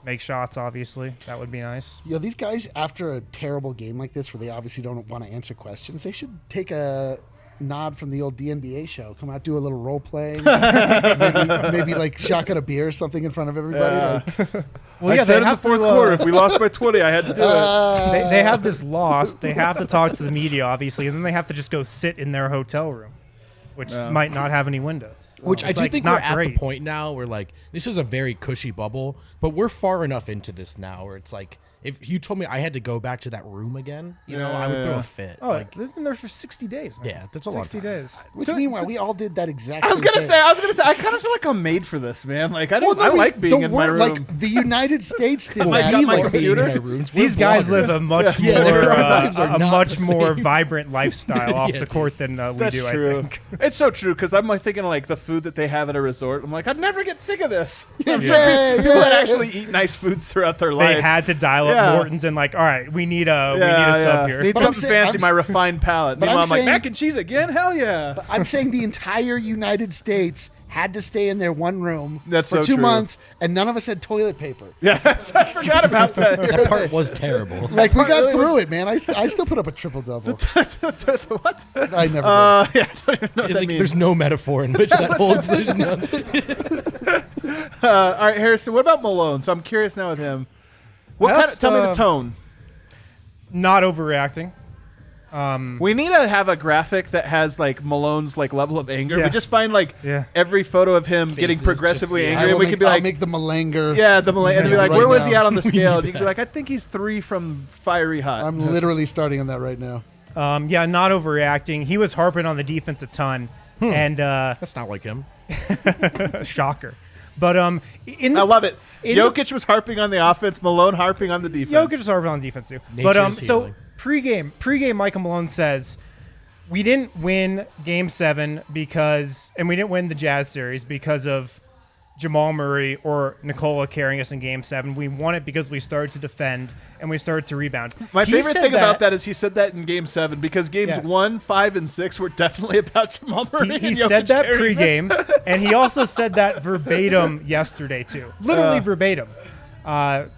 Make shots, obviously. That would be nice. You know, these guys, after a terrible game like this where they obviously don't want to answer questions, they should take a nod from the old DNBA show. Come out, do a little role playing. maybe like shotgun a beer or something in front of everybody. Like, Well, I yeah, said they in the have fourth to, quarter, if we lost by 20, I had to do it. They have this loss. They have to talk to the media, obviously, and then they have to just go sit in their hotel room, which might not have any windows. Which I It's, do like, think we're not at the great. point now where, like, this is a very cushy bubble, but we're far enough into this now where it's like, if you told me I had to go back to that room again, you know, I would throw a fit. Oh, Like, they've been there for 60 days, man. yeah, that's a long 60 time. days. which meanwhile, we all did that exact. I was same gonna thing. say, I kind of feel like I'm made for this, man. Like I don't, Well, no, I like being the in my room. Like the United States did I that. got my We like being computer. in our rooms. These We're guys bloggers. live a much Yeah, more their lives are a not much the more same. vibrant lifestyle off Yeah, the dude. court than we That's do. true. I think. It's so true because I'm like thinking like the food that they have at a resort. I'm like, I'd never get sick of this. I'm sure Yeah, people yeah. that actually eat nice foods throughout their life. They had to dial Yeah. Morton's and like, all right, we need a sub here. Need But I'm something saying- fancy, my refined palate. but I'm Meanwhile, I'm like, saying- mac and cheese again? Hell yeah. I'm saying the entire United States had to stay in their one room That's for so 2 true. month, and none of us had toilet paper. Yes, I forgot about that. That part was terrible. Like, we got really through it, man. I still put up a triple-double. What? I never did. Yeah, I don't even know what that Like, means. there's no metaphor in which that holds. There's none. All right, Harrison, what about Malone? So I'm curious now with him. Tell me the tone. Not overreacting. We need to have a graphic that has like Malone's like level of anger. Yeah. We just find like Yeah. every photo of him getting Faces progressively just- yeah. angry, and we could be I'll like, make the Malanger. yeah, the Malone, and be like, Right where was he now. at on the scale? And you could be like, I think he's 3 from fiery hot. I'm literally starting on that right now. Yeah, not overreacting. He was harping on the defense a ton, and That's not like him. shocker. But in the, I love it. in Jokic was harping on the offense, Malone harping on the defense. Jokic was harping on the defense too. Nature But is so healing. pregame, Michael Malone says we didn't win Game 7 because, and we didn't win the Jazz series because of Jamal Murray or Nikola carrying us in Game 7. We won it because we started to defend and we started to rebound. My He favorite said thing about that is he said that in Game 7 because games Yes. 1, 5, and 6 were definitely about Jamal Murray. He and said Jokic that carrying them. pregame, and he also said that verbatim yesterday too. Literally verbatim.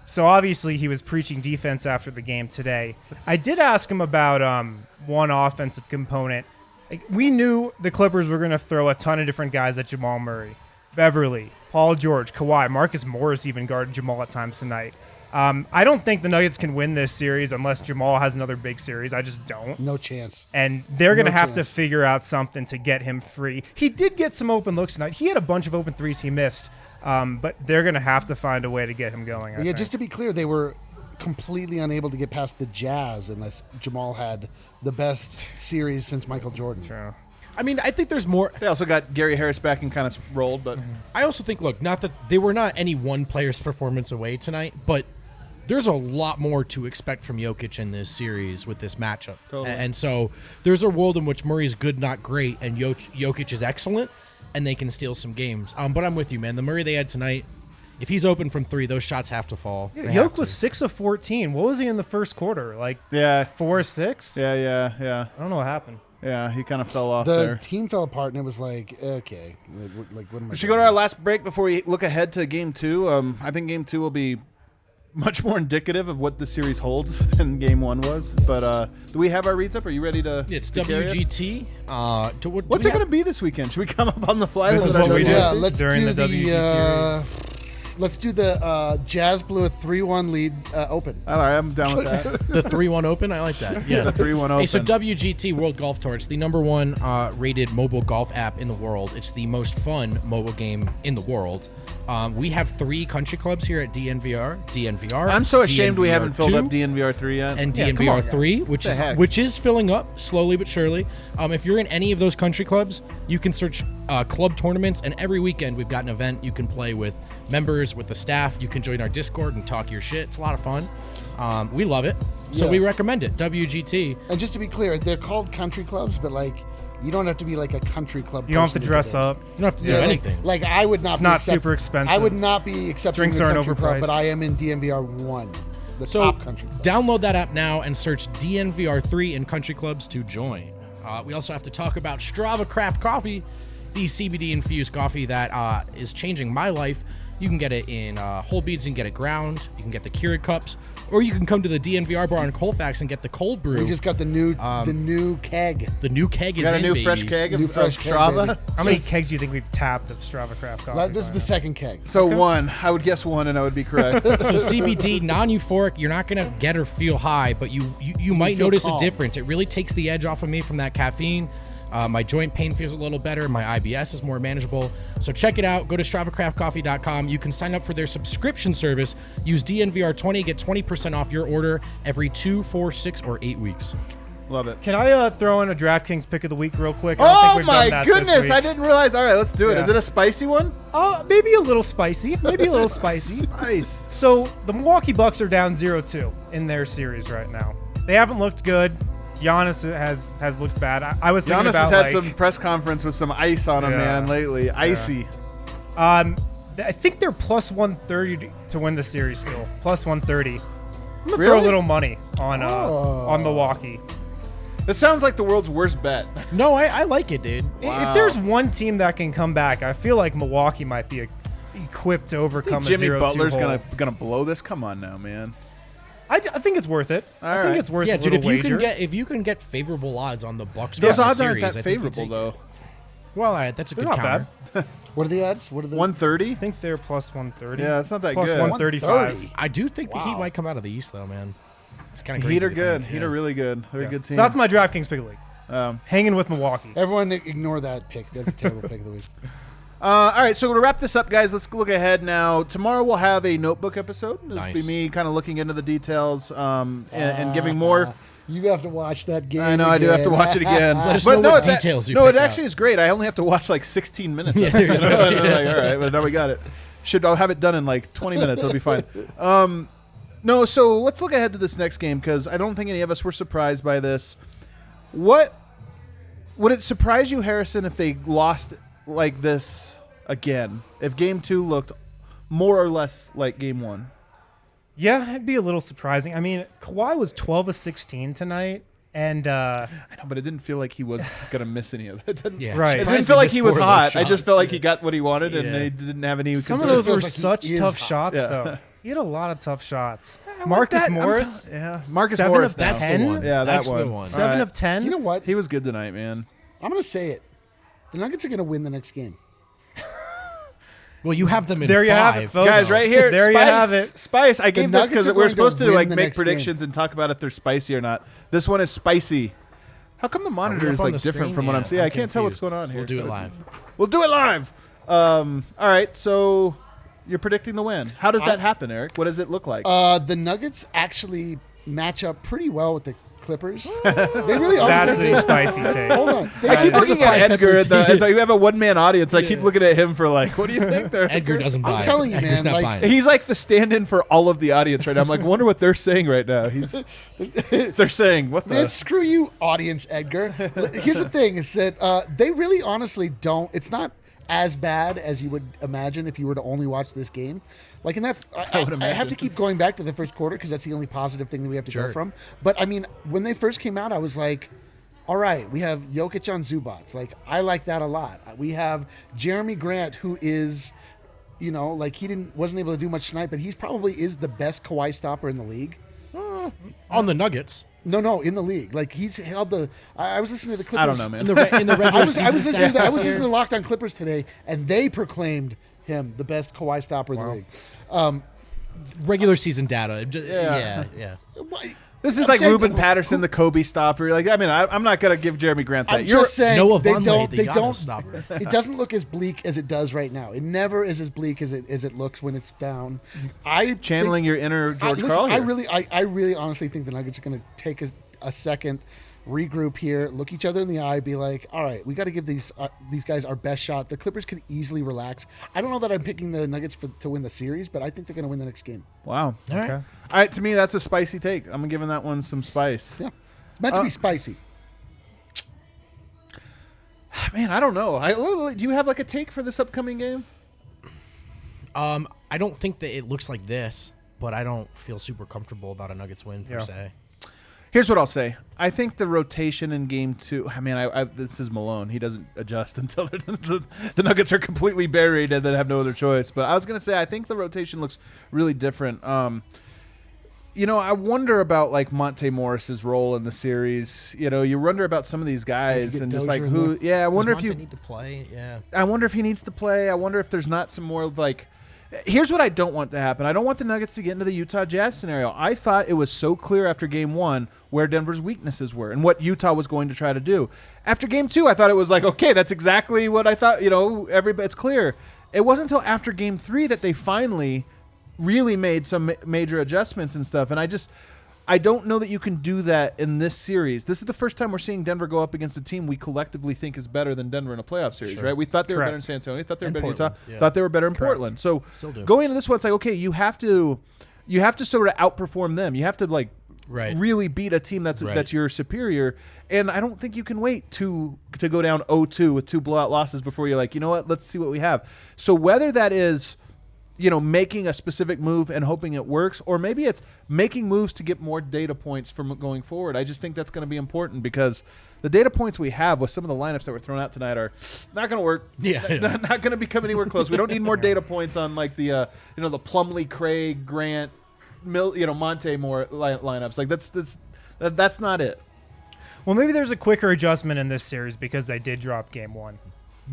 So obviously he was preaching defense after the game today. I did ask him about one offensive component. Like, we knew the Clippers were going to throw a ton of different guys at Jamal Murray. Beverly, Paul George, Kawhi, Marcus Morris even guarded Jamal at times tonight. I don't think the Nuggets can win this series unless Jamal has another big series. I just don't. No chance. And they're going to No have to chance. figure out something to get him free. He did get some open looks tonight. He had a bunch of open threes he missed, but they're going to have to find a way to get him going. I Yeah, think. just to be clear, they were completely unable to get past the Jazz unless Jamal had the best series since Michael Jordan. True. I mean, I think there's more. They also got Gary Harris back and kind of rolled, but I also think, look, not that they were not any one player's performance away tonight, but there's a lot more to expect from Jokic in this series with this matchup. Totally. And so there's a world in which Murray's good, not great, and Jokic is excellent, and they can steal some games. But I'm with you, man. The Murray they had tonight, if he's open from 3, those shots have to fall. They have Jokic was to. 6 of 14. What was he in the first quarter? Like yeah, 4 or 6? yeah. I don't know what happened. Yeah, he kind of fell off The there. team fell apart, and it was like, okay, like what am I? We should go to our last break before we look ahead to Game 2. I think Game 2 will be much more indicative of what the series holds than Game 1 was. But do we have our reads up? Are you ready to? It's to carry us? WGT. What's it going to be this weekend? Should we come up on the fly? This with is our what we WGT? do. Yeah, let's during do the WGT let's do the Jazz blew a 3-1 lead open. All right, I'm down with that. The 3-1 open, I like that. Yeah, The 3-1 open. Hey, so WGT World Golf Tour, it's the #1 rated mobile golf app in the world. It's the most fun mobile game in the world. We have 3 country clubs here at DNVR. I'm so ashamed we haven't filled up DNVR2, DNVR 3 yet. and Yeah, come on, DNVR 3, guys. which is filling up slowly but surely. If you're in any of those country clubs, you can search club tournaments, and every weekend we've got an event you can play with members, with the staff. You can join our Discord and talk your shit. It's a lot of fun. We love it, so Yeah. we recommend it. WGT. And just to be clear, they're called country clubs, but like you don't have to be like a country club. You don't have to person dress get in. up. You don't have to do Yeah, anything. like I would not. It's be not super expensive. I would not be accepting Drinks the aren't country club, overpriced. but I am in DNVR 1, the So top country club. download that app now and search DNVR 3 in country clubs to join. We also have to talk about Strava Craft Coffee, the CBD infused coffee that is changing my life. You can get it in whole beans, you can get it ground, you can get the Keurig cups, or you can come to the DNVR bar in Colfax and get the cold brew. We just got the new keg. The new keg is You got a in, new baby. fresh keg New of fresh keg, Strava? baby. How many kegs do you think we've tapped of Strava Craft Coffee? This is by the now? second keg. So 1. I would guess 1, and I would be correct. So CBD, non-euphoric, you're not gonna get or feel high, but you might feel notice calm. a difference. It really takes the edge off of me from that caffeine. My joint pain feels a little better. My IBS is more manageable. So check it out. Go to StravaCraftCoffee.com. You can sign up for their subscription service. Use DNVR20. Get 20% off your order every 2, 4, 6, or 8 weeks. Love it. Can I throw in a DraftKings pick of the week real quick? I don't think Oh we've done my that this goodness! week. I didn't realize. All right, let's do it. Yeah. Is it a spicy one? Maybe a little spicy. Maybe a little spicy. Nice. So the Milwaukee Bucks are down 0-2 in their series right now. They haven't looked good. Giannis has looked bad. I was thinking Giannis about has had like, some press conference with some ice on him, Yeah. man, lately. Icy. I think they're plus 130 to win the series still. Plus 130. I'm gonna throw a little money on Milwaukee. This sounds like the world's worst bet. No, I like it, dude. Wow. If there's one team that can come back, I feel like Milwaukee might be equipped to overcome a 0-2 Jimmy Butler's hole. gonna blow this. Come on now, man. I think it's worth it. I think it's worth Yeah, a dude. little If wager. you can get favorable odds on the Bucks, Those winning the odds aren't series, that I think you favorable take though. it. Well, all right, that's a They're good not counter. bad. What are the odds? What are the 130. I think they're plus 130. Yeah, it's not that plus good. 135. I do think the Heat Wow. might come out of the East, though, man. It's kind of crazy. Heat are to good. think, Heat yeah. are really good. They're a good team. So that's my DraftKings pick of the week. Hanging with Milwaukee. Everyone ignore that pick. That's a terrible pick of the week. All right, so to wrap this up, guys, let's look ahead now. Tomorrow we'll have a notebook episode. It'll Nice. be me kind of looking into the details and giving more. You have to watch that game. I know I do have to watch it again. Let us But know no, what it's details you no, it pick actually out. is great. I only have to watch like 16 minutes. Yeah, of it. there you go. And I'm like, all right, but now we got it. I'll have it done in like 20 minutes. It'll be fine. No, so let's look ahead to this next game because I don't think any of us were surprised by this. What would it surprise you, Harrison, if they lost like this again? If Game 2 looked more or less like Game 1? Yeah, it'd be a little surprising. I mean, Kawhi was 12 of 16 tonight, and I know, but it didn't feel like he was gonna miss any of it. Yeah, Right. It surprised didn't feel like missed he was 4 of those hot. I just shots. felt like he got what he wanted, and Yeah. he didn't have any. some of concerns. those were feels like such he is tough hot. shots, Yeah. though. He had a lot of tough shots. I want Marcus that. Morris, Yeah, Marcus 7 Morris. of now. That's the 10? one. Yeah, that That's one. the one. 7 All right. of 10. You know what? He was good tonight, man. I'm going to say it. The Nuggets are going to win the next game. Well, you have them in There you have it, 5. folks. Guys, right here, There Spice, you have it. Spice. I gave this Nuggets because are we're going to supposed to win like the make next predictions and talk about if they're spicy or not. This one is spicy. How come the monitor up is on like the different screen? from what I'm Yeah, seeing? I'm I can't tell what's confused. going on here. We'll do it live. We'll do it live. All right, so you're predicting the win. How does that happen, Eric? What does it look like? The Nuggets actually match up pretty well with the Clippers. They really That's honestly a do. spicy take. Hold on. I keep That's looking a at five Edgar. pepper As you have a one-man audience, I keep looking at him for like, what do you think? There, Edgar doesn't buy I'm it. telling you, Edgar's man, not like- buying it. He's like the stand-in for all of the audience right now. I'm like, wonder what they're saying right now. They're saying what Man, the. screw you, audience, Edgar. Here's the thing: is that they really, honestly don't. It's not as bad as you would imagine if you were to only watch this game. Like in that, I have imagine. to keep going back to the first quarter because that's the only positive thing that we have to go Sure. from. But I mean, when they first came out, I was like, all right, we have Jokic on Zubats. Like, I like that a lot. We have Jeremy Grant, who is, you know, like wasn't able to do much tonight, but he's probably is the best Kawhi stopper in the league. On the Nuggets. No, in the league. Like he's held the. I was listening to the Clippers. I don't know, man. In the regular I was season listening stats to I this was year. listening to Locked On Clippers today, and they proclaimed him the best Kawhi stopper in the league. regular season data. Yeah. Yeah. This is I'm like saying- Ruben Patterson, the Kobe stopper. Like, I mean, I'm not gonna give Jeremy Grant that. I'm just saying Noah they Vonleh, don't. the They Giannis don't. stopper. It doesn't look as bleak as it does right now. It never is as bleak as it looks when it's down. I channeling think, your inner George listen, Karl. I here. really honestly think the Nuggets are going to take a second, regroup here, look each other in the eye, be like, all right, we got to give these guys our best shot. The Clippers could easily relax. I don't know that I'm picking the Nuggets to win the series, but I think they're going to win the next game. Wow. All right. All right, to me, that's a spicy take. I'm giving that one some spice. Yeah, it's meant to be spicy. Man, I don't know. Do you have like a take for this upcoming game? I don't think that it looks like this, but I don't feel super comfortable about a Nuggets win per Yeah. se. Here's what I'll say. I think the rotation in Game 2. I mean, this is Malone. He doesn't adjust until the Nuggets are completely buried and then have no other choice. But I was gonna say I think the rotation looks really different. You know, I wonder about like Monte Morris's role in the series. You know, you wonder about some of these guys get and just Dozier like in who. there. Yeah, I wonder Does if you. Monte need to play. Yeah. I wonder if he needs to play. I wonder if there's not some more like. Here's what I don't want to happen. I don't want the Nuggets to get into the Utah Jazz scenario. I thought it was so clear after Game 1 where Denver's weaknesses were and what Utah was going to try to do. After Game 2, I thought it was like, okay, that's exactly what I thought. You know, it's clear. It wasn't until after Game 3 that they finally really made some major adjustments and stuff. And I don't know that you can do that in this series. This is the first time we're seeing Denver go up against a team we collectively think is better than Denver in a playoff series, right? We thought they were better in Correct. San Antonio, thought they were And better in Utah, Portland, yeah. thought they were better in Portland. So Still do. going into this one, it's like, okay, you have to sort of outperform them. You have to like Right. really beat a team that's Right. your superior. And I don't think you can wait to go down 0-2 with 2 blowout losses before you're like, you know what, let's see what we have. So whether that is making a specific move and hoping it works, or maybe it's making moves to get more data points from going forward. I just think that's going to be important because the data points we have with some of the lineups that were thrown out tonight are not going to work. Yeah. Not going to become anywhere close. We don't need more data points on like the the Plumlee, Craig, Grant, Monte Moore lineups. Like that's not it. Well, maybe there's a quicker adjustment in this series because they did drop game one.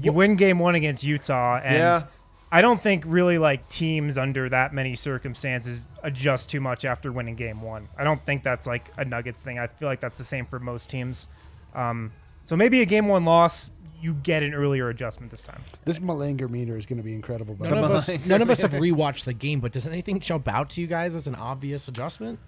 You win game one against Utah, and I don't think really like teams under that many circumstances adjust too much after winning game one. I don't think that's like a Nuggets thing. I feel like that's the same for most teams. So maybe a game one loss, you get an earlier adjustment this time. This Malanger meter is going to be incredible. None of us have rewatched the game, but does anything jump out to you guys as an obvious adjustment?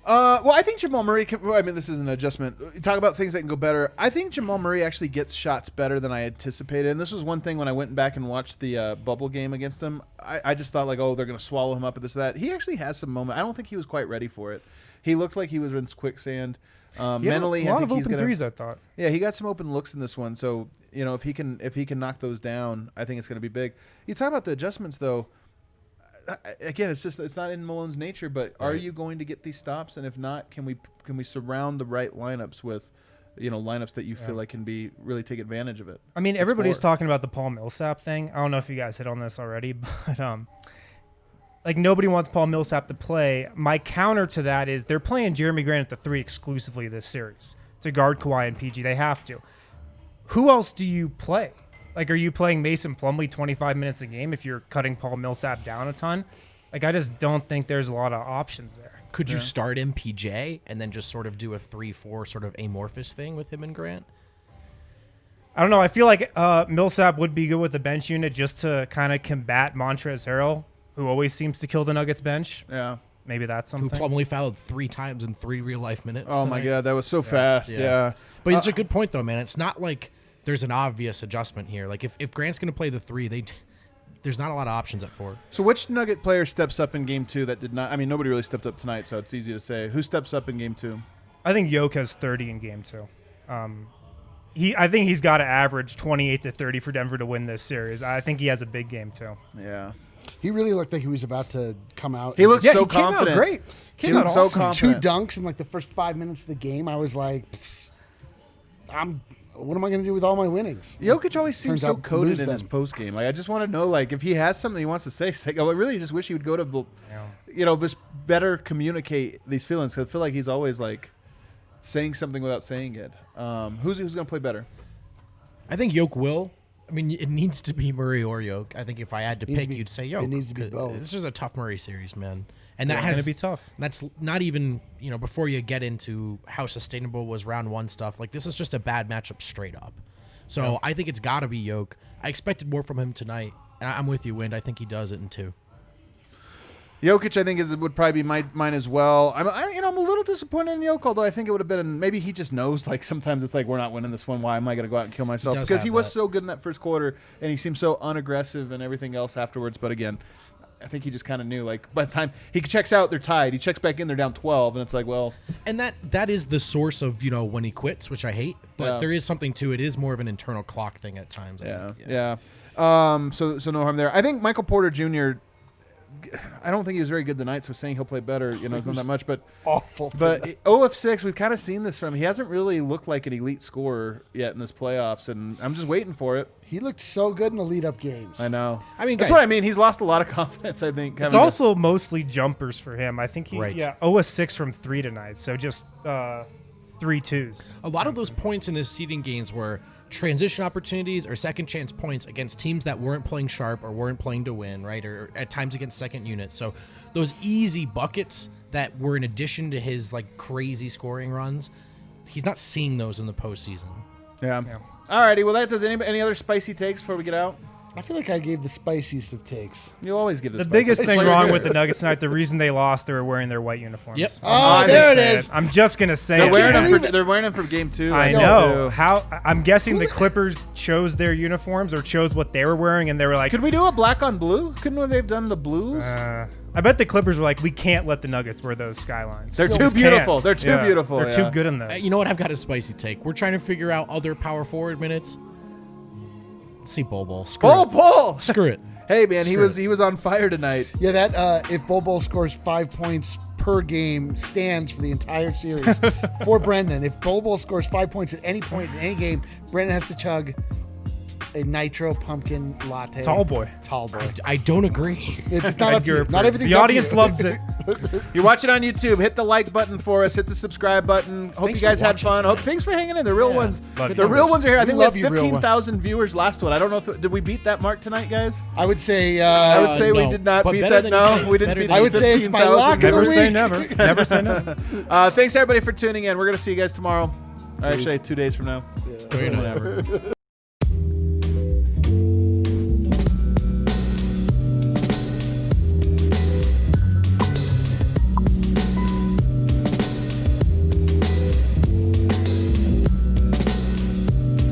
Well, I think Jamal Murray this is an adjustment. You talk about things that can go better. I think Jamal Murray actually gets shots better than I anticipated. And this was one thing when I went back and watched the bubble game against him. I just thought, like, oh, they're going to swallow him up at this, that. He actually has some moment. I don't think he was quite ready for it. He looked like he was in quicksand. Mentally, a lot I think of he's open threes, I thought. Yeah, he got some open looks in this one. So, if he can knock those down, I think it's going to be big. You talk about the adjustments, though. Again, it's not in Malone's nature, but are you going to get these stops? And if not, can we surround the right lineups with, lineups that you feel like can really take advantage of it? I mean, everybody's talking about the Paul Millsap thing. I don't know if you guys hit on this already, but like nobody wants Paul Millsap to play. My counter to that is they're playing Jeremy Grant at the 3 exclusively this series to guard Kawhi and PG. They have to. Who else do you play? Like, are you playing Mason Plumlee 25 minutes a game if you're cutting Paul Millsap down a ton? Like, I just don't think there's a lot of options there. Could you start MPJ and then just sort of do a 3-4 sort of amorphous thing with him and Grant? I don't know. I feel like Millsap would be good with the bench unit just to kind of combat Montrezl Harrell, who always seems to kill the Nuggets bench. Yeah. Maybe that's something. Who Plumlee fouled 3 times in 3 real-life minutes Oh, tonight. my God. That was so fast. Yeah. But it's a good point, though, man. It's not like there's an obvious adjustment here. Like, if Grant's going to play the 3, there's not a lot of options at 4. So which Nugget player steps up in game 2 that did not? I mean, nobody really stepped up tonight, so it's easy to say. Who steps up in game 2? I think Yoke has 30 in game 2. I think he's got to average 28 to 30 for Denver to win this series. I think he has a big game, too. Yeah. He really looked like he was about to come out. He looked so he confident. Came out great. He looked so confident. 2 dunks in like the first 5 minutes of the game. I was like, what am I going to do with all my winnings? Jokic always seems Turns so out coded lose in them. his post game. Like, I just want to know, like, if he has something he wants to say. Like, I really just wish he would go to, just better communicate these feelings. 'Cause I feel like he's always like saying something without saying it. Who's going to play better? I think Yoke will. I mean, it needs to be Murray or Yoke. I think if I had to pick, you'd say Yoke. It needs to be both. This is a tough Murray series, man. And It's going to be tough. That's not even, before you get into how sustainable was round 1 stuff. Like, this is just a bad matchup straight up. So I think it's got to be Yoke. I expected more from him tonight. And I'm with you, Wind. I think he does it in 2. Jokic, I think, would probably be mine as well. I'm a little disappointed in Jokic, although I think it would have been. Maybe he just knows. Like sometimes it's like we're not winning this one. Why am I going to go out and kill myself? Because he was so good in that first quarter, and he seemed so unaggressive and everything else afterwards. But again, I think he just kind of knew. Like by the time he checks out, they're tied. He checks back in, they're down 12, and it's like, well. And that is the source of when he quits, which I hate. But there is something to it. It is more of an internal clock thing at times. I think. Yeah. So no harm there. I think Michael Porter Jr. I don't think he was very good tonight, so saying he'll play better, is not that much. But awful. But 0 of 6, we've kind of seen this from him. He hasn't really looked like an elite scorer yet in this playoffs, and I'm just waiting for it. He looked so good in the lead-up games. I know. I mean, that's what I mean. He's lost a lot of confidence, I think. It's also mostly jumpers for him. I think 0 of 6 from 3 tonight, so just 3 twos. A lot of those points in his seeding games were transition opportunities or second chance points against teams that weren't playing sharp or weren't playing to win, right? Or at times against second units. So those easy buckets that were in addition to his like crazy scoring runs, he's not seeing those in the postseason. Yeah. All righty. Well, does any other spicy takes before we get out? I feel like I gave the spiciest of takes. You always give the biggest thing wrong with the Nuggets tonight. The reason they lost, they were wearing their white uniforms. Yep. Oh, there it is. I'm just gonna say they're wearing them for game 2. I know. How? I'm guessing the Clippers chose their uniforms or chose what they were wearing, and they were like, "Could we do a black on blue? Couldn't they have done the blues?" I bet the Clippers were like, "We can't let the Nuggets wear those skylines. They're too beautiful. They're too beautiful. They're too good in those." You know what? I've got a spicy take. We're trying to figure out other power forward minutes. See Bol. Screw it. Bol. Screw it. Hey man, he was on fire tonight. Yeah, that if Bol scores 5 points per game stands for the entire series for Brendan. If Bol scores 5 points at any point in any game, Brendan has to chug a nitro pumpkin latte. Tall boy. I don't agree. It's not up to you. Not everything's The up to audience you. loves it. You're watching on YouTube. Hit the like button for us. Hit the subscribe button. Hope Thanks you guys for had watching fun. tonight. Thanks for hanging in. The real ones. Love The you. real ones are here. I think we love had you, real one. 15,000 viewers last one. I don't know if did we beat that mark tonight, guys? I would say. I would say we no. did not But beat better that. than No, you think. we didn't Better beat than the I would say it's my 15,000. lock of the Never week. say never. Never say never. Thanks everybody for tuning in. We're gonna see you guys tomorrow. Or actually, 2 days from now. Very nice. Whatever.